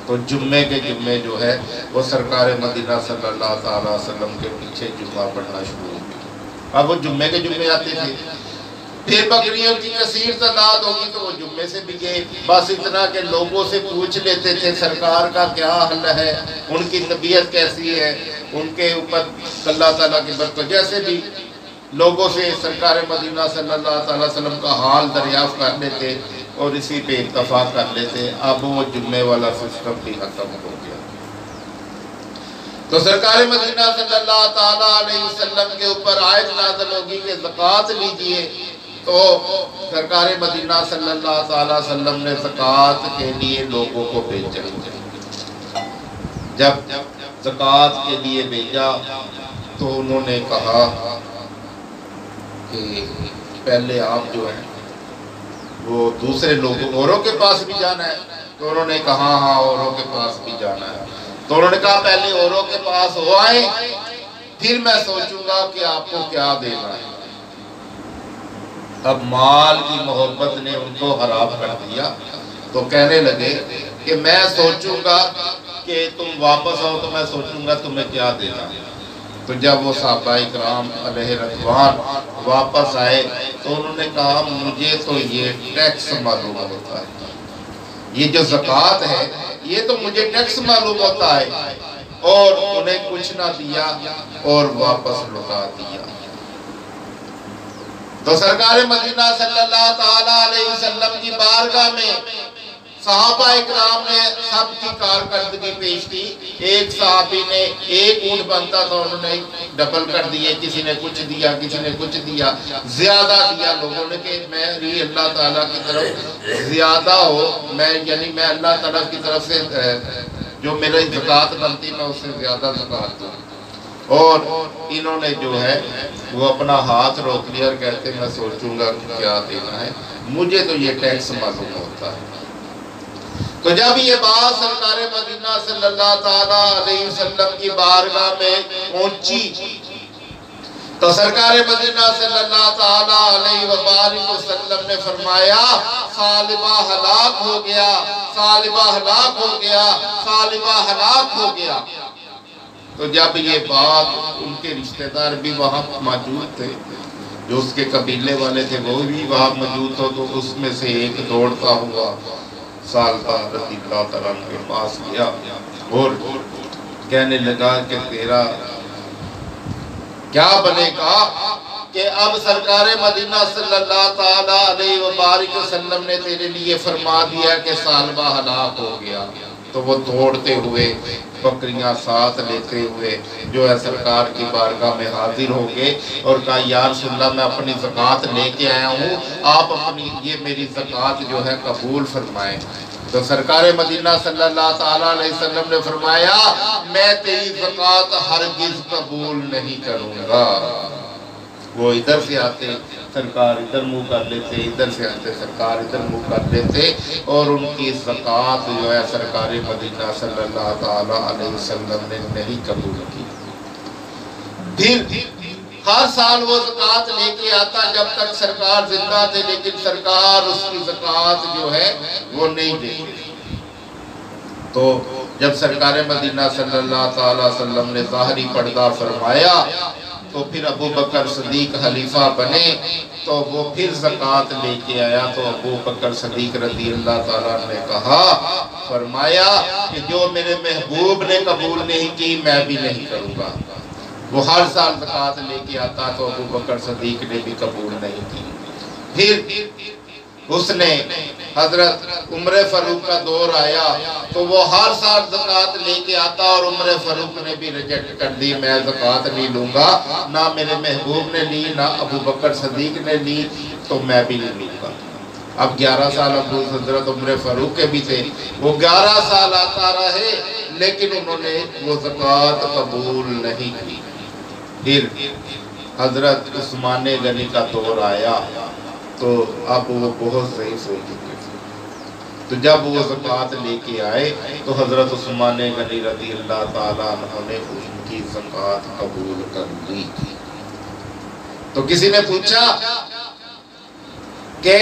تو جمعے کے جمعے جو ہے وہ سرکار مدینہ صلی اللہ علیہ وسلم کے پیچھے جمعہ پڑھنا شروع ہو گیا، اب وہ جمعے کے جمعے آتے تھے۔ پھر بکریوں کی کثیر تعداد ہوگی تو وہ جمعے سے بھی گئے، بس اتنا کہ لوگوں سے پوچھ لیتے تھے سرکار کا کیا حل ہے، ان کی طبیعت کیسی ہے، ان کے اوپر اللہ تعالیٰ کی برکت، جیسے بھی لوگوں سے سرکار مدینہ صلی اللہ علیہ وسلم کا حال دریافت کر لیتے اور اسی پہ اتفاق کر لیتے۔ اب وہ جمعے والا سسٹم بھی ختم ہو گیا۔ تو سرکار مدینہ صلی اللہ تعالیٰ علیہ وسلم کے اوپر آیت نازل ہوگی کہ زکوٰۃ لیجئے، تو سرکار مدینہ صلی اللہ تعالیٰ وسلم نے زکوٰۃ کے لیے لوگوں کو بھیجا۔ جب زکوٰۃ کے لیے بھیجا تو انہوں نے کہا کہ پہلے آپ جو ہیں وہ دوسرے لوگوں اوروں کے پاس بھی جانا ہے، تو انہوں نے کہا ہاں اوروں کے پاس بھی جانا ہے۔ تو انہوں نے کہا پہلے اوروں کے پاس ہو آئے، پھر میں سوچوں گا کہ آپ کو کیا دینا ہے۔ اب مال کی محبت نے ان کو خراب کر دیا، تو کہنے لگے کہ میں سوچوں گا کہ تم واپس آؤ تو میں سوچوں گا تمہیں کیا دینا ہے۔ تو جب وہ صحابہ اکرام علیہ رضوان واپس آئے تو انہوں نے کہا مجھے تو یہ ٹیکس معلوم ہوتا ہے، یہ جو زکوٰۃ ہے یہ تو مجھے ٹیکس معلوم ہوتا ہے، اور انہیں کچھ نہ دیا اور واپس لوٹا دیا۔ تو سرکار مدینہ صلی اللہ تعالیٰ علیہ وسلم کی بارگاہ میں صحابہ اکرام نے سب کی کارکردگی پیش کی۔ ایک صحابی نے ایک اونٹ بنتا تھا، انہوں نے ڈبل کر دیے، کسی نے کچھ دیا، کسی نے کچھ دیا، زیادہ دیا لوگوں نے کہ میری اللہ تعالیٰ کی طرف زیادہ ہو، میں اللہ تعالیٰ کی طرف سے جو میرے زکوٰۃ بنتی میں اس سے زیادہ زکوٰۃ دوں۔ اور انہوں نے جو ہے وہ اپنا ہاتھ روک لیا اور کہتے میں سوچوں گا کیا دینا ہے، مجھے تو یہ ٹیکس معلوم ہوتا ہے۔ تو جب یہ بات سرکار مدینہ صلی اللہ تعالیٰ علیہ وسلم کی بارگاہ میں پہنچی تو سرکار مدینہ صلی اللہ تعالیٰ علیہ وآلہ وسلم نے فرمایا ثعلبہ ہلاک ہو گیا، ثعلبہ ہلاک ہو گیا، ثعلبہ ہلاک ہو گیا۔ تو جب یہ بات ان کے رشتہ دار بھی وہاں موجود تھے، جو اس کے قبیلے والے تھے وہ بھی وہاں موجود تھے، تو اس میں سے ایک دوڑتا ہوا سالبہ رضی اللہ تعالیٰ کے پاس گیا اور کہنے لگا کہ تیرا کیا بنے گا کہ اب سرکار مدینہ صلی اللہ تعالیٰ علیہ وآلہ وسلم نے تیرے لیے فرما دیا کہ سالبہ ہلاک ہو گیا۔ تو وہ دوڑتے ہوئے بکریاں ساتھ لیتے ہوئے جو ہے سرکار کی بارگاہ میں حاضر ہو گئے اور کہا یا رسول اللہ میں اپنی زکوٰۃ لے کے آیا ہوں، آپ اپنی یہ میری زکوٰۃ جو ہے قبول فرمائیں۔ تو سرکار مدینہ صلی اللہ تعالیٰ علیہ وسلم نے فرمایا میں تیری زکوٰۃ ہرگز قبول نہیں کروں گا۔ وہ ادھر سے آتے سرکار ادھر منہ کر لیتے، ادھر سے آتے سرکار ادھر منہ کر لیتے، اور ان کی زکوٰۃ جو ہے سرکار مدینہ صلی اللہ تعالیٰ علیہ وسلم نے نہیں قبول کی۔ پھر ہر سال وہ زکوٰۃ لے کے آتا جب تک سرکار زندہ تھے، لیکن سرکار اس کی زکوٰۃ جو ہے وہ نہیں دیتے۔ تو جب سرکار مدینہ صلی اللہ تعالیٰ علیہ وسلم نے ظاہری پردہ فرمایا تو پھر ابو بکر صدیق خلیفہ بنے، تو وہ پھر زکوٰۃ لے کے آیا۔ تو ابو بکر صدیق رضی اللہ تعالیٰ نے کہا فرمایا کہ جو میرے محبوب نے قبول نہیں کی میں بھی نہیں کروں گا۔ وہ ہر سال زکوٰۃ لے کے آتا تو ابو بکر صدیق نے بھی قبول نہیں کی۔ پھر اس نے حضرت عمر فاروق کا دور آیا تو وہ ہر سال زکوٰۃ لے کے آتا، اور عمر فاروق نے بھی ریجیکٹ کر دی، میں زکوٰۃ نہیں لوں گا، نہ میرے محبوب نے لی نہ ابو بکر صدیق نے لی، تو میں بھی نہیں لوں گا۔ اب 11 سال ابو حضرت عمر فاروق کے بھی تھے، وہ 11 سال آتا رہے لیکن انہوں نے وہ زکوٰۃ قبول نہیں کی۔ پھر حضرت عثمان غنی کا دور آیا تو اب وہ بہت ضعیف ہو چکے تھے، تو جب وہ زکوٰۃ لے کے آئے تو حضرت عثمان غنی رضی اللہ تعالیٰ عنہ نے ان کی زکوٰۃ قبول کر لی تھی۔ تو کسی نے پوچھا کہ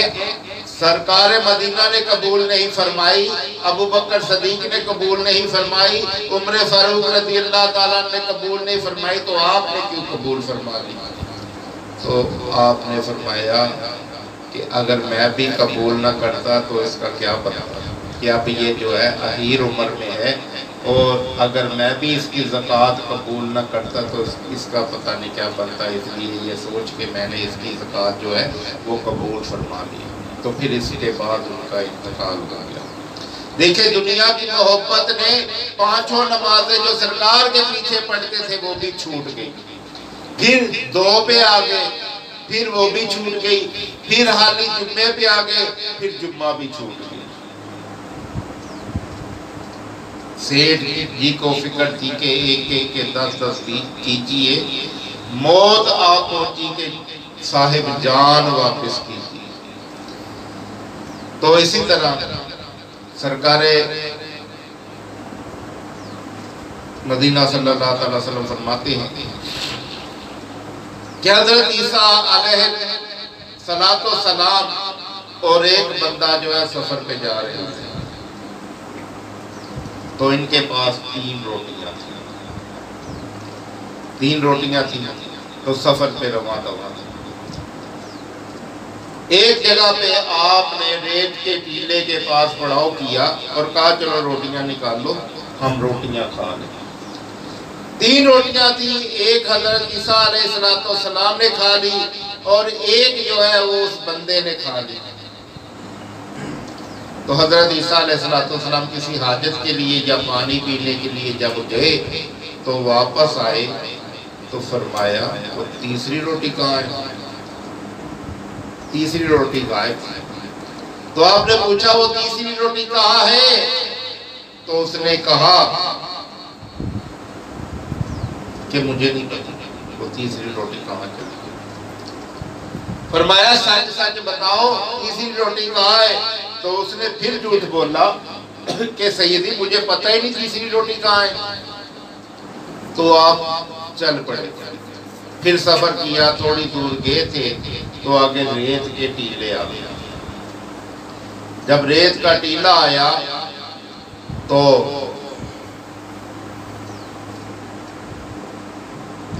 سرکار مدینہ نے قبول نہیں فرمائی، ابو بکر صدیق نے قبول نہیں فرمائی، عمر فاروق رضی اللہ تعالیٰ نے قبول نہیں فرمائی، تو آپ نے کیوں قبول فرما لی؟ تو آپ نے فرمایا کہ اگر میں بھی قبول نہ کرتا تو اس کا کیا پتہ کہ اب یہ جو ہے اخیر عمر میں ہے، اور اگر میں بھی اس کی زکوٰۃ قبول نہ کرتا تو اس کا پتہ نہیں کیا بنتا، اس لیے یہ سوچ کے میں نے اس کی زکوٰۃ جو ہے وہ قبول فرما لی۔ تو پھر اس کے بعد ان کا انتقال ہو گیا۔ دیکھیں دنیا کی محبت نے 5 نمازیں جو سرکار کے پیچھے پڑھتے تھے وہ بھی چھوٹ گئی، پھر 2 پہ آ گئے، پھر وہ بھی چھوٹ گئی، پھر حالی جمعے پہ آ گئے، پھر جمعہ بھی چھوٹ گئی۔ سیٹھ جی کو فکر تھی کہ ایک ایک کے 10 کیجئے، موت آ پہنچی کہ صاحب جان واپس کیجئے۔ تو اسی طرح سرکار مدینہ صلی اللہ علیہ وسلم فرماتے ہیں کہ حضرت عیسیٰ علیہ السلام اور ایک بندہ جو ہے سفر پہ جا رہے تھے، تو ان کے پاس 3 روٹیاں تھیں، 3 روٹیاں تھیں، تو سفر پہ روانہ ہوا۔ ایک جگہ پہ آپ نے ریت کے ٹیلے کے پاس پڑاؤ کیا اور کہا چلو روٹیاں نکال لو، ہم روٹیاں کھا لیں۔ 3 روٹیاں تھیں، ایک حضرت عیسیٰ علیہ السلام نے کھا لی اور ایک جو ہے وہ اس بندے نے کھا لی۔ تو حضرت عیسیٰ علیہ السلام کسی حاجت کے لیے یا پانی پینے کے لیے جب گئے تو واپس آئے تو فرمایا وہ تیسری روٹی کہاں ہے؟ تیسری روٹی غائب ہے۔ تو آپ نے پوچھا وہ تیسری روٹی کہاں ہے؟ تو اس نے کہا کہ مجھے نہیں پتا وہ تیسری روٹی کہاں چلی گئی۔ فرمایا سچ سچ بتاؤ تیسری روٹی کہاں ہے؟ تو اس نے پھر جھوٹ بولا کہ سیدی مجھے پتہ ہی نہیں تیسری روٹی کہاں ہے۔ تو آپ چل پڑے، پھر سفر کیا، تھوڑی دور گئے تھے تو آگے ریت کے ٹیلے آ گیا۔ جب ریت کا ٹیلا آیا تو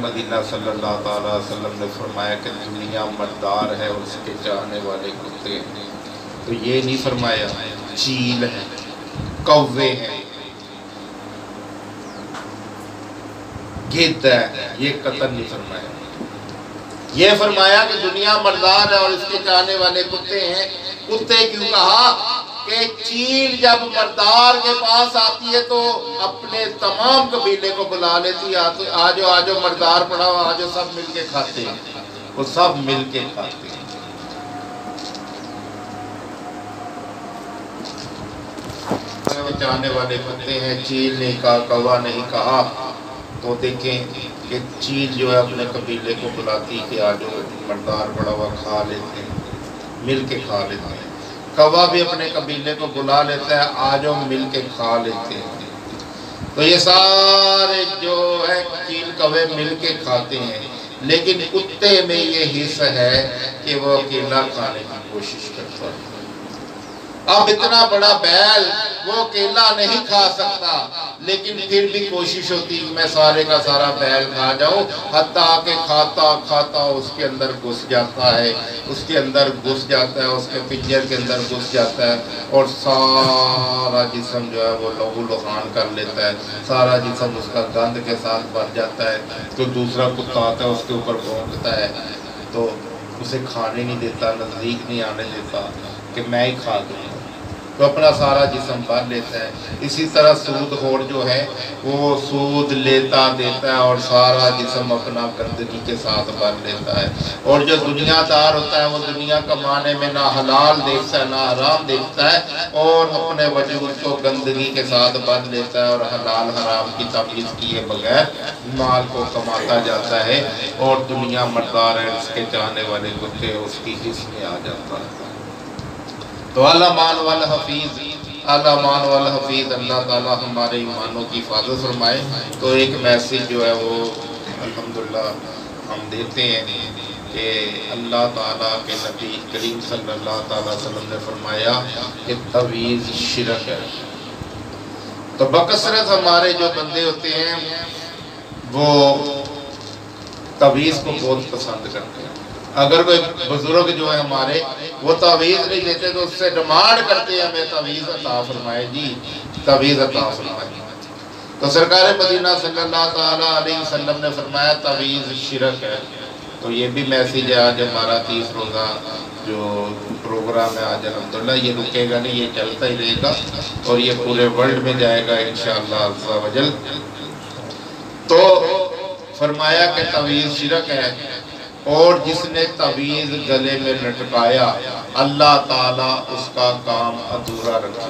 مدینہ صلی اللہ تعالیٰ علیہ وسلم نے فرمایا کہ دنیا مردار ہے اور اس کے چاہنے والے کتے ہیں، تو یہ نہیں فرمایا چیل ہے، کوے ہیں، گدھ ہے، یہ قطع نہیں فرمایا۔ یہ فرمایا کہ دنیا مردار ہے اور اس کے چاہنے والے کتے ہیں۔ کتے کیوں کہا؟ کہ چیل جب مردار کے پاس آتی ہے تو اپنے تمام قبیلے کو بلا لیتی ہے، آجو آجو مردار پڑا ہو، آجو سب مل کے کھاتے ہیں، وہ سب مل کے کھاتے ہیں۔ چاہنے والے کتے ہیں، چیل نہیں کہا، کوا نہیں کہا، تو دیکھیں کہ چیل جو ہے اپنے قبیلے کو بلاتی کہ آجو مردار پڑا ہوا کھا لیتے ہیں، مل کے کھا لیتے ہیں۔ کوا بھی اپنے قبیلے کو بلا لیتا ہے، آجو مل کے کھا لیتے ہیں۔ تو یہ سارے جو ہے چیل کوے مل کے کھاتے ہیں، لیکن کتے میں یہ حص ہے کہ وہ اکیلا کھانے کی کوشش کرتا ہے۔ اب اتنا بڑا بیل وہ اکیلا نہیں کھا سکتا، لیکن پھر بھی کوشش ہوتی کہ میں سارے کا سارا بیل کھا جاؤں، حتیٰ کہ کھاتا کھاتا اس کے اندر گھس جاتا ہے، اس کے اندر گھس جاتا ہے، اس کے پنجر کے اندر گھس جاتا ہے، اور سارا جسم جو ہے وہ لہو لہان کر لیتا ہے، سارا جسم اس کا گند کے ساتھ بھر جاتا ہے۔ تو دوسرا کتا آتا ہے، اس کے اوپر بھونکتا ہے، تو اسے کھانے نہیں دیتا، نزدیک نہیں آنے دیتا کہ میں ہی کھا دوں، تو اپنا سارا جسم بھر لیتا ہے۔ اسی طرح سود خور جو ہے وہ سود لیتا دیتا ہے اور سارا جسم اپنا گندگی کے ساتھ بھر لیتا ہے۔ اور جو دنیا دار ہوتا ہے وہ دنیا کمانے میں نہ حلال دیکھتا ہے نہ حرام دیکھتا ہے، اور اپنے وجود کو گندگی کے ساتھ بھر لیتا ہے اور حلال حرام کی تمیز کیے بغیر مال کو کماتا جاتا ہے، اور دنیا مردار ہے، اس کے چاہنے والے کتے اس کی حص میں آ جاتا ہے۔ تو اعلیٰ مان والحفیظ، اعلیٰ مان والحفیظ، اللہ تعالیٰ ہمارے ایمانوں کی حفاظت فرمائے۔ تو ایک میسیج جو ہے وہ الحمدللہ ہم دیتے ہیں کہ اللہ تعالیٰ کے نبی کریم صلی اللہ تعالیٰ علیہ وسلم نے فرمایا کہ تعویذ شرک ہے۔ تو بکثرت ہمارے جو بندے ہوتے ہیں وہ تعویذ کو بہت پسند کرتے ہیں۔ اگر کوئی بزرگ جو ہے ہمارے وہ تعویذ نہیں دیتے تو اس سے ڈیمانڈ کرتے ہیں ہمیں تعویذ عطا فرمائے، جی تعویذ عطا فرمائے۔ تو سرکار مدینہ صلی اللہ تعالیٰ علیہ وسلم نے فرمایا تعویذ شرک ہے۔ تو یہ بھی میسیج ہے، آج ہمارا 30 روزہ جو پروگرام ہے آج الحمدللہ یہ رکے گا نہیں، یہ چلتا ہی رہے گا اور یہ پورے ورلڈ میں جائے گا انشاءاللہ عز و جل۔ تو فرمایا کہ تعویذ شرک ہے، اور جس نے تعویذ گلے میں لٹکایا اللہ تعالیٰ اس کا کام ادھورا رکھے،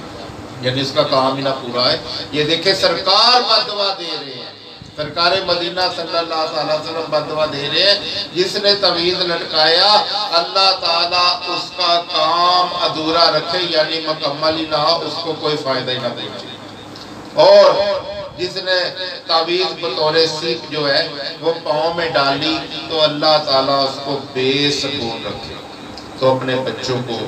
یعنی اس کا کام ہی نہ پورا ہے۔ یہ دیکھیں سرکار بددعا دے رہے ہیں، سرکار مدینہ صلی اللہ تعالیٰ علیہ وسلم بددعا دے رہے ہیں، جس نے تعویذ لٹکایا اللہ تعالیٰ اس کا کام ادھورا رکھے، یعنی مکمل ہی نہ ہو، اس کو کوئی فائدہ ہی نہ پہنچے۔ اور جس نے تعویذ بطور سیپ جو ہے وہ پاؤں میں ڈالی تو اللہ تعالیٰ اس کو بے سکون رکھے۔ تو اپنے بچوں کو،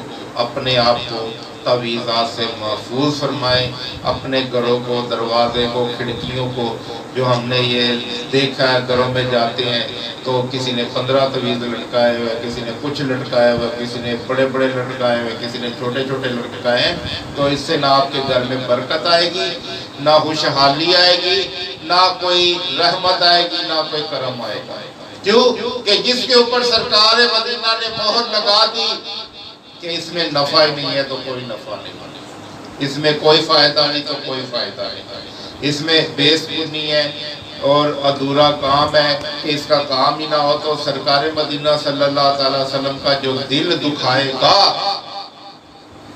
اپنے آپ کو تعویذات سے محفوظ فرمائیں، اپنے گھروں کو، دروازے کو، کھڑکیوں کو۔ جو ہم نے یہ دیکھا ہے گھروں میں جاتے ہیں تو کسی نے 15 تعویذ لٹکائے ہوئے، کسی نے کچھ لٹکائے ہوئے، کسی نے بڑے بڑے لٹکائے ہوئے، کسی نے چھوٹے چھوٹے لٹکائے ہیں، تو اس سے نہ آپ کے گھر میں برکت آئے گی، نہ خوشحالی آئے گی، نہ کوئی رحمت آئے گی، نہ کوئی کرم آئے گا۔ کیوں کہ جس کے اوپر سرکار مدینہ نے مہر لگا دی کہ اس میں نفع ہی نہیں ہے تو کوئی نفع نہیں، اس میں کوئی فائدہ نہیں تو کوئی فائدہ نہیں، اس میں بے سکونی ہے اور ادھورا کام ہے کہ اس کا کام ہی نہ ہو، تو سرکار مدینہ صلی اللہ تعالیٰ علیہ وسلم کا جو دل دکھائے گا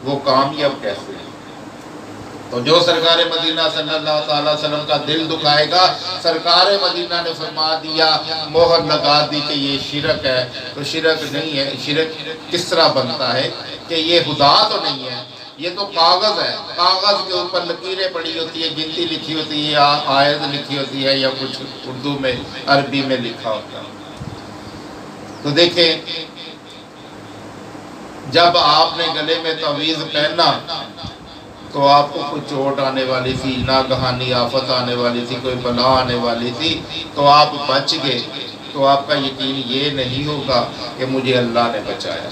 وہ کامیاب کیسے ہے؟ تو جو سرکار مدینہ صلی اللہ تعالیٰ علیہ وسلم کا دل دکھائے گا، سرکار مدینہ نے فرما دیا، مہر لگا دی کہ یہ شرک ہے، تو شرک نہیں ہے۔ شرک کس طرح بنتا ہے کہ یہ خدا تو نہیں ہے، یہ تو کاغذ ہے، کاغذ کے اوپر لکیریں پڑی ہوتی ہے، گنتی لکھی ہوتی ہے یا آیت لکھی ہوتی ہے یا کچھ اردو میں عربی میں لکھا ہوتا ہے۔ تو دیکھیں جب آپ نے گلے میں تعویذ پہنا تو آپ کو کوئی چوٹ آنے والی تھی، ناگہانی آفت آنے والی تھی، کوئی بلا آنے والی تھی، تو آپ بچ گئے، تو آپ کا یقین یہ نہیں ہوگا کہ مجھے اللہ نے بچایا۔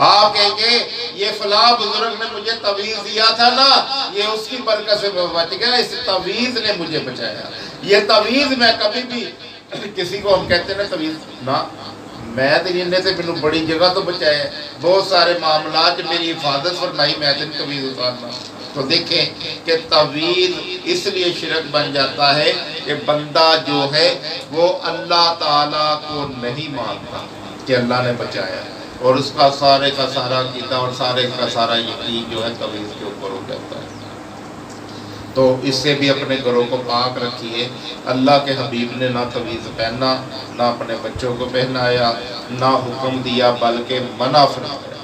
آپ کہیں گے یہ فلاں بزرگ نے مجھے تعویذ دیا تھا نا، یہ اس کی برکت سے میں بچ گیا، اس تعویذ نے مجھے بچایا۔ یہ تعویذ میں کبھی بھی کسی کو ہم کہتے ہیں نا تعویذ نا، میں تو سے میں بڑی جگہ تو بچایا، بہت سارے معاملات میری حفاظت فرمائی، میں تو تعویذ اتارنا۔ تو دیکھیں کہ تعویذ اس لیے شرک بن جاتا ہے کہ بندہ جو ہے وہ اللہ تعالیٰ کو نہیں مانتا کہ اللہ نے بچایا، اور اس کا سارے کا سارا عقیدہ اور سارے کا سارا یقین جو ہے تعویذ کے اوپر ہو جاتا ہے۔ تو اس سے بھی اپنے گھروں کو پاک رکھیے۔ اللہ کے حبیب نے نہ تعویذ پہنا، نہ اپنے بچوں کو پہنایا، نہ حکم دیا، بلکہ منع فرمایا۔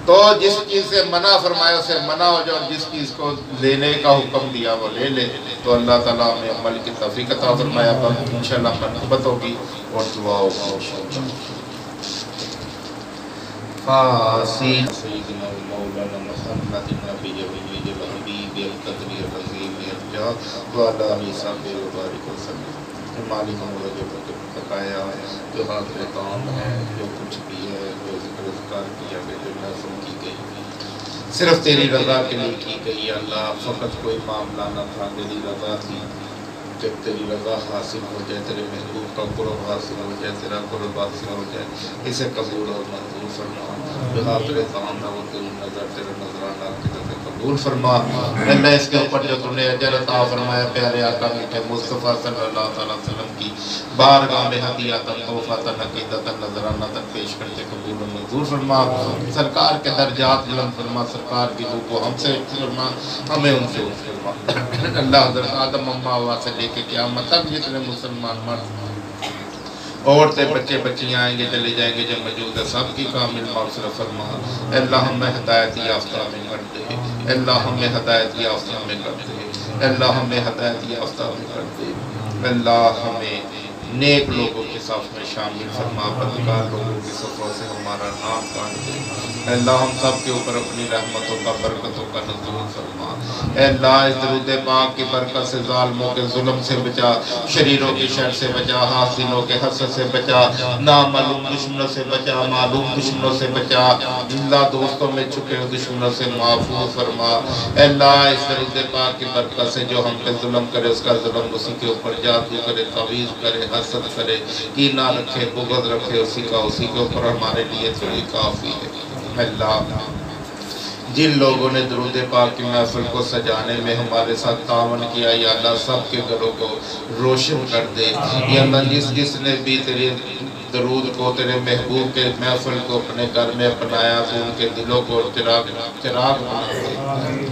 تو جس چیز سے منع فرمایا اسے منع ہو جائے، اور جس چیز کو لینے کا حکم دیا وہ لے لے۔ تو اللہ تعالیٰ ہمیں عمل کی توفیق عطا فرمایا۔ اب انشاءاللہ منقبت ہوگی اور دعا ہوگی انشاءاللہ۔ فاسین سیدنا مولانا محمد نبی وحید الحبیب القدر العظیم ارجاء وعلا عیسیٰ بارک وسلم۔ مالک مولا جو بقایا جو حاضر کام ہے، جو کچھ بھی ہے، جو ذکر اذکار کیا گیا، جو محفل کی گئی، صرف تیری رضا کے لیے کی گئی۔ اللہ فقط کوئی معاملہ نہ تھا، تیری رضا تھی۔ جب تیری رضا حاصل ہو جائے، تیرے محبوب کا قرب حاصل ہو جائے، تیرا قرب حاصل ہو جائے، اسے قبول اور منظور فرما۔ جو حاضر تمام نہ ہو تیری نظر، تیرا نظرانہ کی طرف قبول فرما۔ اللہ اس کے اوپر جو تم نے اجر عطا فرمایا پیارے آقا میٹھے مصطفیٰ صلی اللہ علیہ وسلم کی بارگاہ میں ہدیاتاً تحفاتاً عقیدتاً نظرانہ پیش کرتے قبول و منظور فرما۔ سرکار کے درجات بلند فرما، سرکار کی روح کو ہم سے فرما، ہمیں ان سے فرما۔ اللہ حضرت آدم اما ہوا سے لے کے قیامت تک جتنے مسلمان مرد عورتیں بچے بچیاں آئیں گے چلے جائیں گے جو موجود ہے، سب کی کامل مغفرت فرما۔ اللہ ہمیں ہدایت یافتہ میں کر دے، اللہ ہمیں ہدایت یافتہ میں کر دے، اللہ ہمیں ہدایت یافتہ میں کر دے، اللہ ہمیں نیک لوگوں کے صف میں شامل فرما، بدکار لوگوں کے صفوں سے ہمارا نام کاٹ دے۔ اللہ ہم سب کے اوپر اپنی رحمتوں کا برکتوں کا نزول فرما۔ اے اللہ اس درود پاک کی برکت سے ظالموں کے ظلم سے بچا، شریروں کی شر سے بچا، حاسدوں کے حسد سے بچا، نامعلوم دشمنوں سے بچا، معلوم دشمنوں سے بچا، اللہ دوستوں میں چھپے دشمنوں سے محفوظ فرما۔ اے اللہ اس درود پاک کی برکت سے جو ہم پہ ظلم کرے اس کا ظلم اسی کے اوپر جادو کرے، تعویذ کرے، حسد کرے، کینہ رکھے، بغض رکھے، اسی کے اوپر ہمارے لیے تھوڑی کافی ہے۔ اللہ جن لوگوں نے درود پاک کی محفل کو سجانے میں ہمارے ساتھ تعاون کیا، یا اللہ سب کے گھروں کو روشن کر دے۔ یا اللہ جس نے بھی تیرے درود کو، تیرے محبوب کے محفل کو اپنے گھر میں اپنایا، تو ان کے دلوں کو چراغ بنا دے۔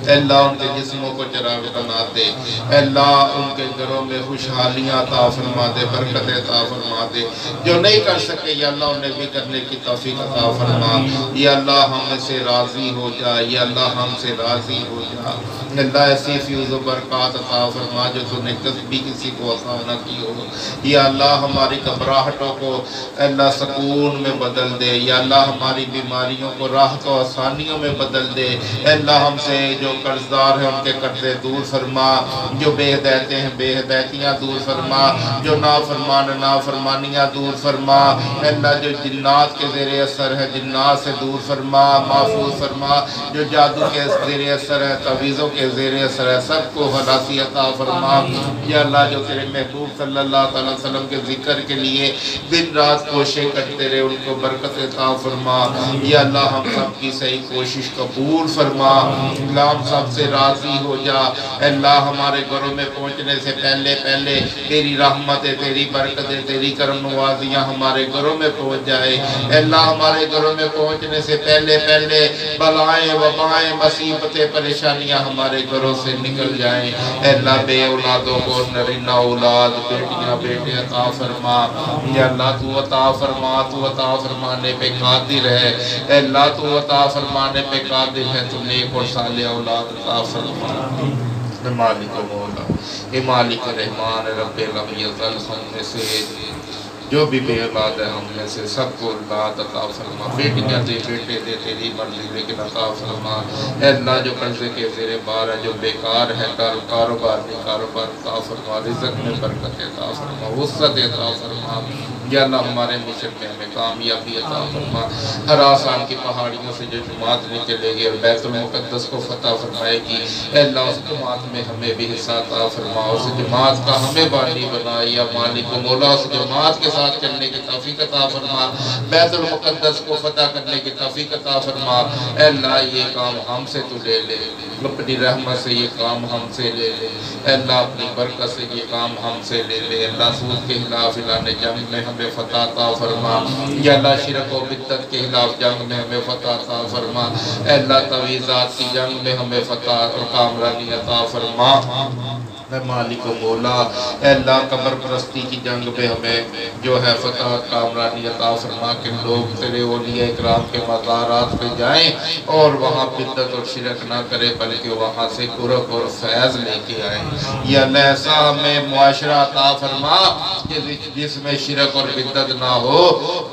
اے اللہ ان کے جسموں کو چراغ بنا دے۔ اے اللہ ان کے گھروں میں خوشحالیاں عطا فرما دے، برکتیں عطا فرما دے۔ جو نہیں کر سکے یا اللہ انہیں بھی کرنے کی توفیق عطا فرما۔ یا اللہ ہم سے راضی ہو جا، یا اللہ ہم سے راضی ہو جا۔ اللہ ایسی فیوز و برکات عطا فرما جو تو نے کبھی کسی کو عطا نہ کی ہو۔ یا اللہ ہماری گھبراہٹوں کو اللہ سکون میں بدل دے، یا اللہ ہماری بیماریوں کو راحت و آسانیوں میں بدل دے۔ اے اللہ ہم سے جو قرضدار ہیں ان کے قرضے دور فرما، جو بے ہدایتیں ہیں بے ہدایتیاں دور فرما، جو نافرمانیاں دور فرما۔ اے اللہ جو جنات کے زیر اثر ہے جنات سے دور فرما، محفوظ فرما۔ جو جادو کے زیر اثر ہے، تعویذوں کے زیر اثر ہے، سب کو خلاصی عطا فرما۔ یا اللہ جو تیرے محبوب صلی اللہ علیہ وسلم کے ذکر کے لیے دن رات کوشش کرتے رہے ان کو برکت عطا فرما۔ یا اللہ ہم سب کی صحیح کوشش قبول فرما۔ اللہ ہم سب سے راضی ہو جا۔ اے اللہ ہمارے گھروں میں پہنچنے سے پہلے تیری رحمتیں، تیری برکتیں، تیری کرم نوازیاں ہمارے گھروں میں پہنچ جائے۔ اے اللہ ہمارے گھروں میں پہنچنے سے پہلے بلائیں وبائیں مصیبتیں پریشانیاں ہمارے گھروں سے نکل جائیں۔ اے اللہ بے اولادوں کو نرینہ اولاد، بیٹیاں بیٹے عطا فرما۔ یا اللہ تو عطا فرما، تو عطا فرمانے پہ قادر ہے۔ اے اللہ تو عطا فرمانے پہ قادر ہے، تو نیک اور صالح اولاد عطا فرما۔ مالک و مولا، اے مالک رحمان رب لم یزل ہم میں سے جو بھی بے اولاد ہے ہم میں سے سب کو اولاد عطا فرما، بیٹیاں دے بیٹے دے تیری مرضی لیکن عطا فرما۔ اے اللہ جو قرضے کے زیر بار ہے، جو بیکار ہے، کاروبار نہیں، کاروبار عطا فرما، رزق میں برکت عطا فرما، وسعت عطا فرما۔ یا اللہ ہمارے مشن میں ہمیں کامیابی عطا فرما۔ ہر آسان کی پہاڑیوں سے جو جماعت نکلے گی اور بیت المقدس کو فتح فرمائے گی، اے اللہ اس جماعت میں ہمیں بھی حصہ عطا فرما، اس جماعت کا ہمیں بانی بنا یا مالک و مولا، اس جماعت کے ساتھ چلنے کی توفیق عطا فرما، بیت المقدس کو فتح کرنے کی توفیق عطا فرما۔ اے اللہ یہ کام ہم سے تو لے لے، اپنی رحمت سے یہ کام ہم سے لے لے، اے اللہ اپنی برکت سے یہ کام ہم سے لے لے۔ اللہ سود کے خلاف اعلان جنگ میں ہمیں فتح عطا فرما، یا اللہ شرک و بدعت کے خلاف جنگ میں ہمیں فتح عطا فرما، اے اللہ تعویذات کی جنگ میں ہمیں فتح اور کامرانی عطا فرما۔ اے مالک و مولا، اے اللہ قبر پرستی کی جنگ میں ہمیں جو ہے فتح کامرانی عطا فرما کہ لوگ تیرے اولیاء اکرام کے مزارات پہ جائیں اور وہاں بدعت اور شرک نہ کرے بلکہ وہاں سے قرب اور فیض لے کے آئیں۔ یا اللہ ایسا ہمیں معاشرہ عطا فرما کہ جس میں شرک اور بدعت نہ ہو،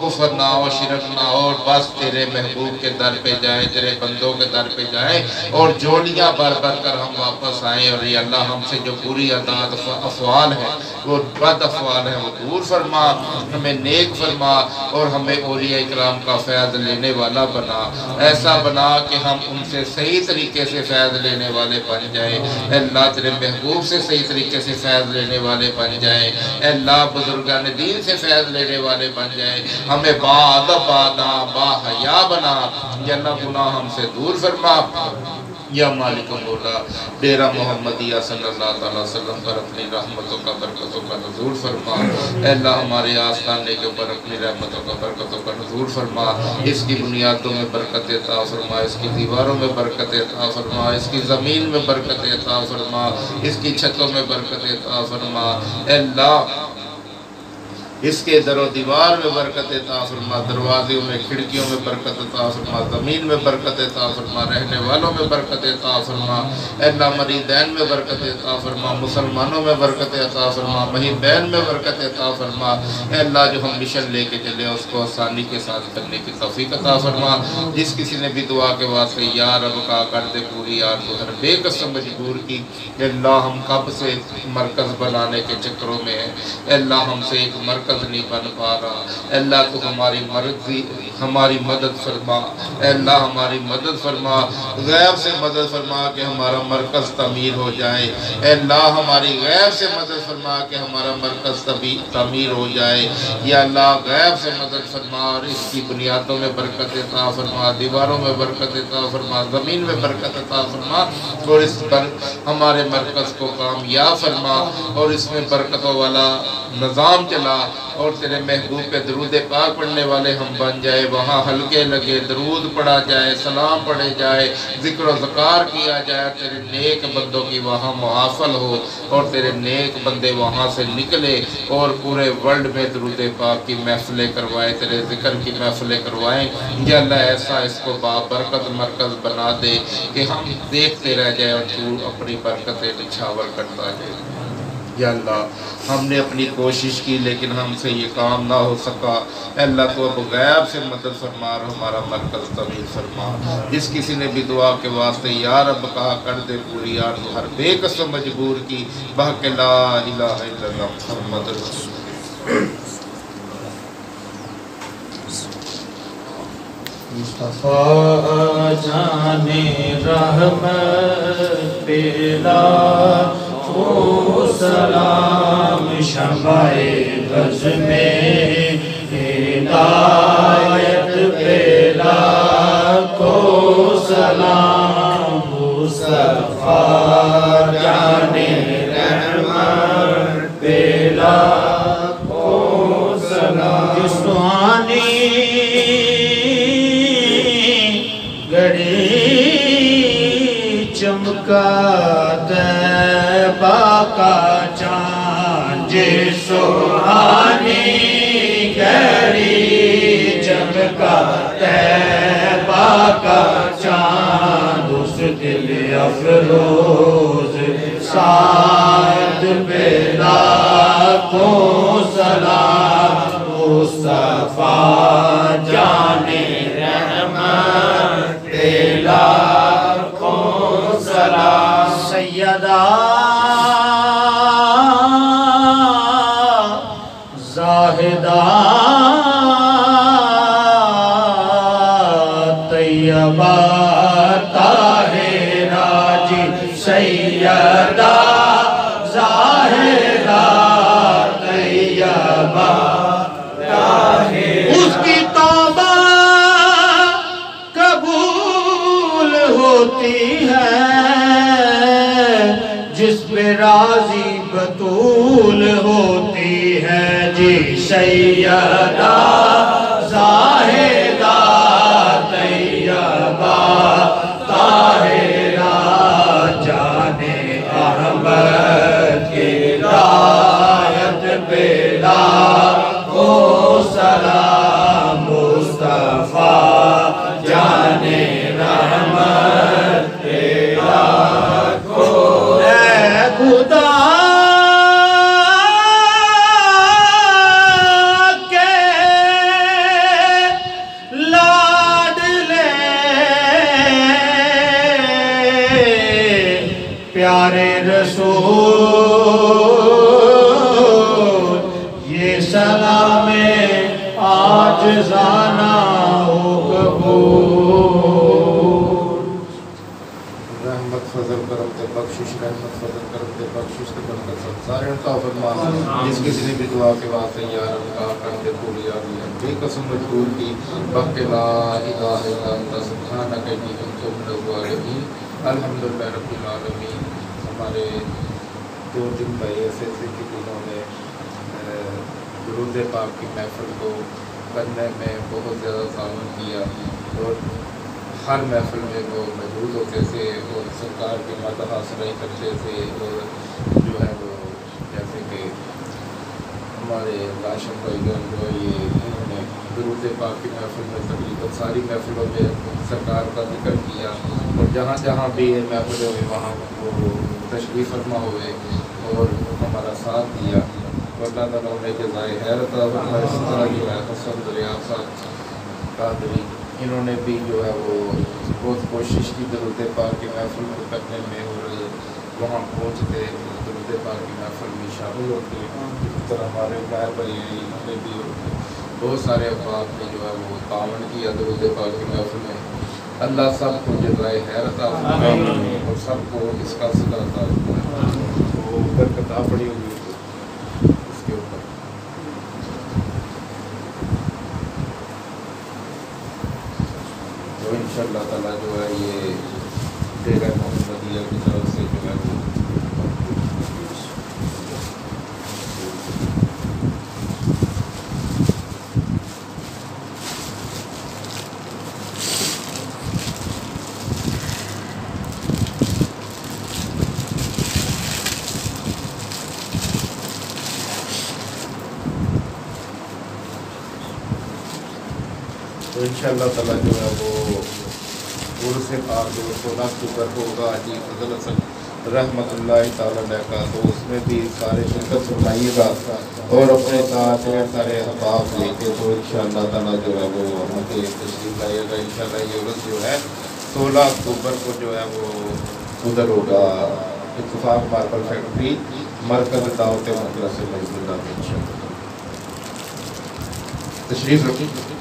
کفر نہ ہو، شرک نہ ہو، بس تیرے محبوب کے در پہ جائیں، تیرے بندوں کے در پہ جائیں اور جوڑیاں بھر بھر کر ہم واپس آئیں۔ اور یا اللہ ہم سے جو بری عادات افعال ہے، وہ بد افعال ہے، وہ دور فرما، ہمیں نیک فرما اور ہمیں اولیاء اکرام کا فیض لینے والا بنا، ایسا بنا کہ ہم ان سے صحیح طریقے سے فیض لینے والے بن جائیں۔ اے اللہ تیرے محبوب سے صحیح طریقے سے فیض لینے والے بن جائیں، اے اللہ بزرگان دین سے فیض لینے والے بن جائیں، ہمیں با ادب با حیا بنا، یا اللہ گناہ ہم سے دور فرما۔ یا مالک مولا ڈیرہ محمدیہ صلی اللہ علیہ وسلم پر اپنی رحمتوں کا برکتوں کا نزول فرما، اے اللہ ہمارے آستانے کے اوپر اپنی رحمتوں کا برکتوں کا نزول فرما، اس کی بنیادوں میں برکت عطا فرما، اس کی دیواروں میں برکت عطا فرما، اس کی زمین میں برکت عطا فرما، اس کی چھتوں میں برکت عطا فرما، اے اللہ اس کے در و دیوار میں برکت عطا فرما، دروازوں میں کھڑکیوں میں برکت عطا فرما، زمین میں برکت عطا فرما، رہنے والوں میں برکت عطا فرما، اے اللہ مریدین میں برکت عطا فرما، مسلمانوں میں برکت عطا فرما، محبین میں برکت عطا فرما، اے اللہ جو ہم مشن لے کے چلے اس کو آسانی کے ساتھ کرنے کی توفیق عطا فرما۔ جس کسی نے بھی دعا کے واسطے یا رب کا کر دے پوری یار تو ہر بے قسم مجبور کی، اے اللہ ہم کب سے مرکز بنانے کے چکروں میں ہیں، اے اللہ ہم سے ایک مرکز نہیں بن پا رہا، اے اللہ تو ہماری مدد فرما، اے اللہ ہماری مدد فرما، غیب سے مدد فرما کہ ہمارا مرکز تعمیر ہو جائے، اے اللہ ہماری غیب سے مدد فرما کہ ہمارا مرکز تعمیر ہو جائے، یا اللہ غیب سے مدد فرما اور اس کی بنیادوں میں برکت عطا فرما، دیواروں میں برکت عطا فرما، زمین میں برکت عطا فرما اور اس پر ہمارے مرکز کو کامیاب فرما اور اس میں برکتوں والا نظام چلا اور تیرے محبوب پہ درود پاک پڑھنے والے ہم بن جائے، وہاں حلقے لگے، درود پڑھا جائے، سلام پڑھے جائے، ذکر و ذکار کیا جائے، تیرے نیک بندوں کی وہاں محافل ہو اور تیرے نیک بندے وہاں سے نکلے اور پورے ورلڈ میں درود پاک کی محفلیں کروائے، تیرے ذکر کی محفلیں کروائیں۔ یا اللہ ایسا اس کو بابرکت مرکز بنا دے کہ ہم دیکھتے رہ جائیں اور تو اپنی برکتیں نچھاور کرتا جائے۔ یا اللہ ہم نے اپنی کوشش کی لیکن ہم سے یہ کام نہ ہو سکا، اے اللہ تو اب غیب سے مدد فرما اور ہمارا مرکز تعمیر فرما۔ جس کسی نے بھی دعا کے واسطے یا رب کہا کر دے پوری یار تو ہر بے قسم مجبور کی، بحق لا الہ الا اللہ محمد رسول مصطفیٰ جان رحمت پیلا کو سلام، شمع غز میں ہدایت پیلا کو سلام، مصطفیٰ جان رحمت پیلا کو سلام، جسمانی گڑی چمکا طیبہ کا چاند، سہانی گڑی چمکا طیبہ کا چاند، اس دل افروز سعد پہ لاکھوں سلام، مصطفیٰ جانے رحمت لاکھوں سلام سیدہ زاہدہ طیبہ طاہرہ جی سیدہ زاہدہ طیبہ طاہرہ اس کی توبہ قبول ہوتی ہے جس پہ راضی بطول ہوتی ہے جی سیدہ زاہدہ طیبہ طاہرہ جانے احمد کی رایت بلا کو سلام مصطفیٰ جانے رحمت تیرا کو اے خدا کے لاڈلے پیارے رسول یہ سلام عاجزانہ ہو قبول رحمت فضل کرم تے بخشش رحمت فضل کرم تے بخشش تے برکت سب سارے عطا فرما جس کسی نے بھی دعا کے واسطے یا رب کا کرم دے پوری آدمی بے قسم مجبور کی بق لا الہ الا انت سبحانک انی کنت من الظالمین الحمدللہ رب العالمین ہمارے 2 بھائی ایسے تھے کہ جنہوں نے درود پاک کی محفل کو کرنے میں بہت زیادہ تعاون کیا اور ہر محفل میں وہ موجود ہوتے تھے اور سرکار کی مدح حاصل کرتے تھے اور جو ہے وہ جیسے کہ ہمارے راشن بھائی جان جو ہے یہ انہوں نے درود پاک کی محفل میں تقریباً ساری محفلوں میں سرکار کا ذکر کیا اور جہاں جہاں بھی یہ محفل ہوئے وہاں وہ تشریف فرما ہوئے اور ہمارا ساتھ دیا اور اللہ تعالیٰ نے جزائے خیر عطا فرمائے اس طرح جو ہے حسن ریاست قادری انہوں نے بھی جو ہے وہ بہت کوشش کی درود پاک کی محفل کو کرنے میں اور وہاں پہنچتے درود پاک کی محفل میں شامل ہوتے اس طرح ہمارے غیر بھائی ہیں انہوں نے بھی بہت سارے افراد نے جو ہے وہ تعاون کیا درود پاک کی محفل میں اللہ سب کو جزائے خیر عطا فرمائے اور سب کو اس کا صدر عطا فرمائے وہ برکت پڑی ہوئی اس کے اوپر تو انشاءاللہ تعالیٰ جو ہے یہ ڈیرہ محمدیہ کی طرف سے جو ہے وہ تو انشاءاللہ تعالیٰ جو ہے وہ عرس پاک جو 16 اکتوبر کو ہوگا حاجی فضل حسن رحمۃ اللہ تعالیٰ علیہ کا تو اس میں بھی سارے شرکت فرمائیے گا اور اپنے ساتھ سارے احباب لے کے تو انشاءاللہ تعالیٰ جو ہے وہ وہاں کے تشریف لائے گا انشاءاللہ یہ عرس جو ہے 16 اکتوبر کو جو ہے وہ ادھر ہوگا اتفاق ماربل فیکٹری مرکز دعوت مدرسہ مجلس اللہ انشاءاللہ تشریف رکھیں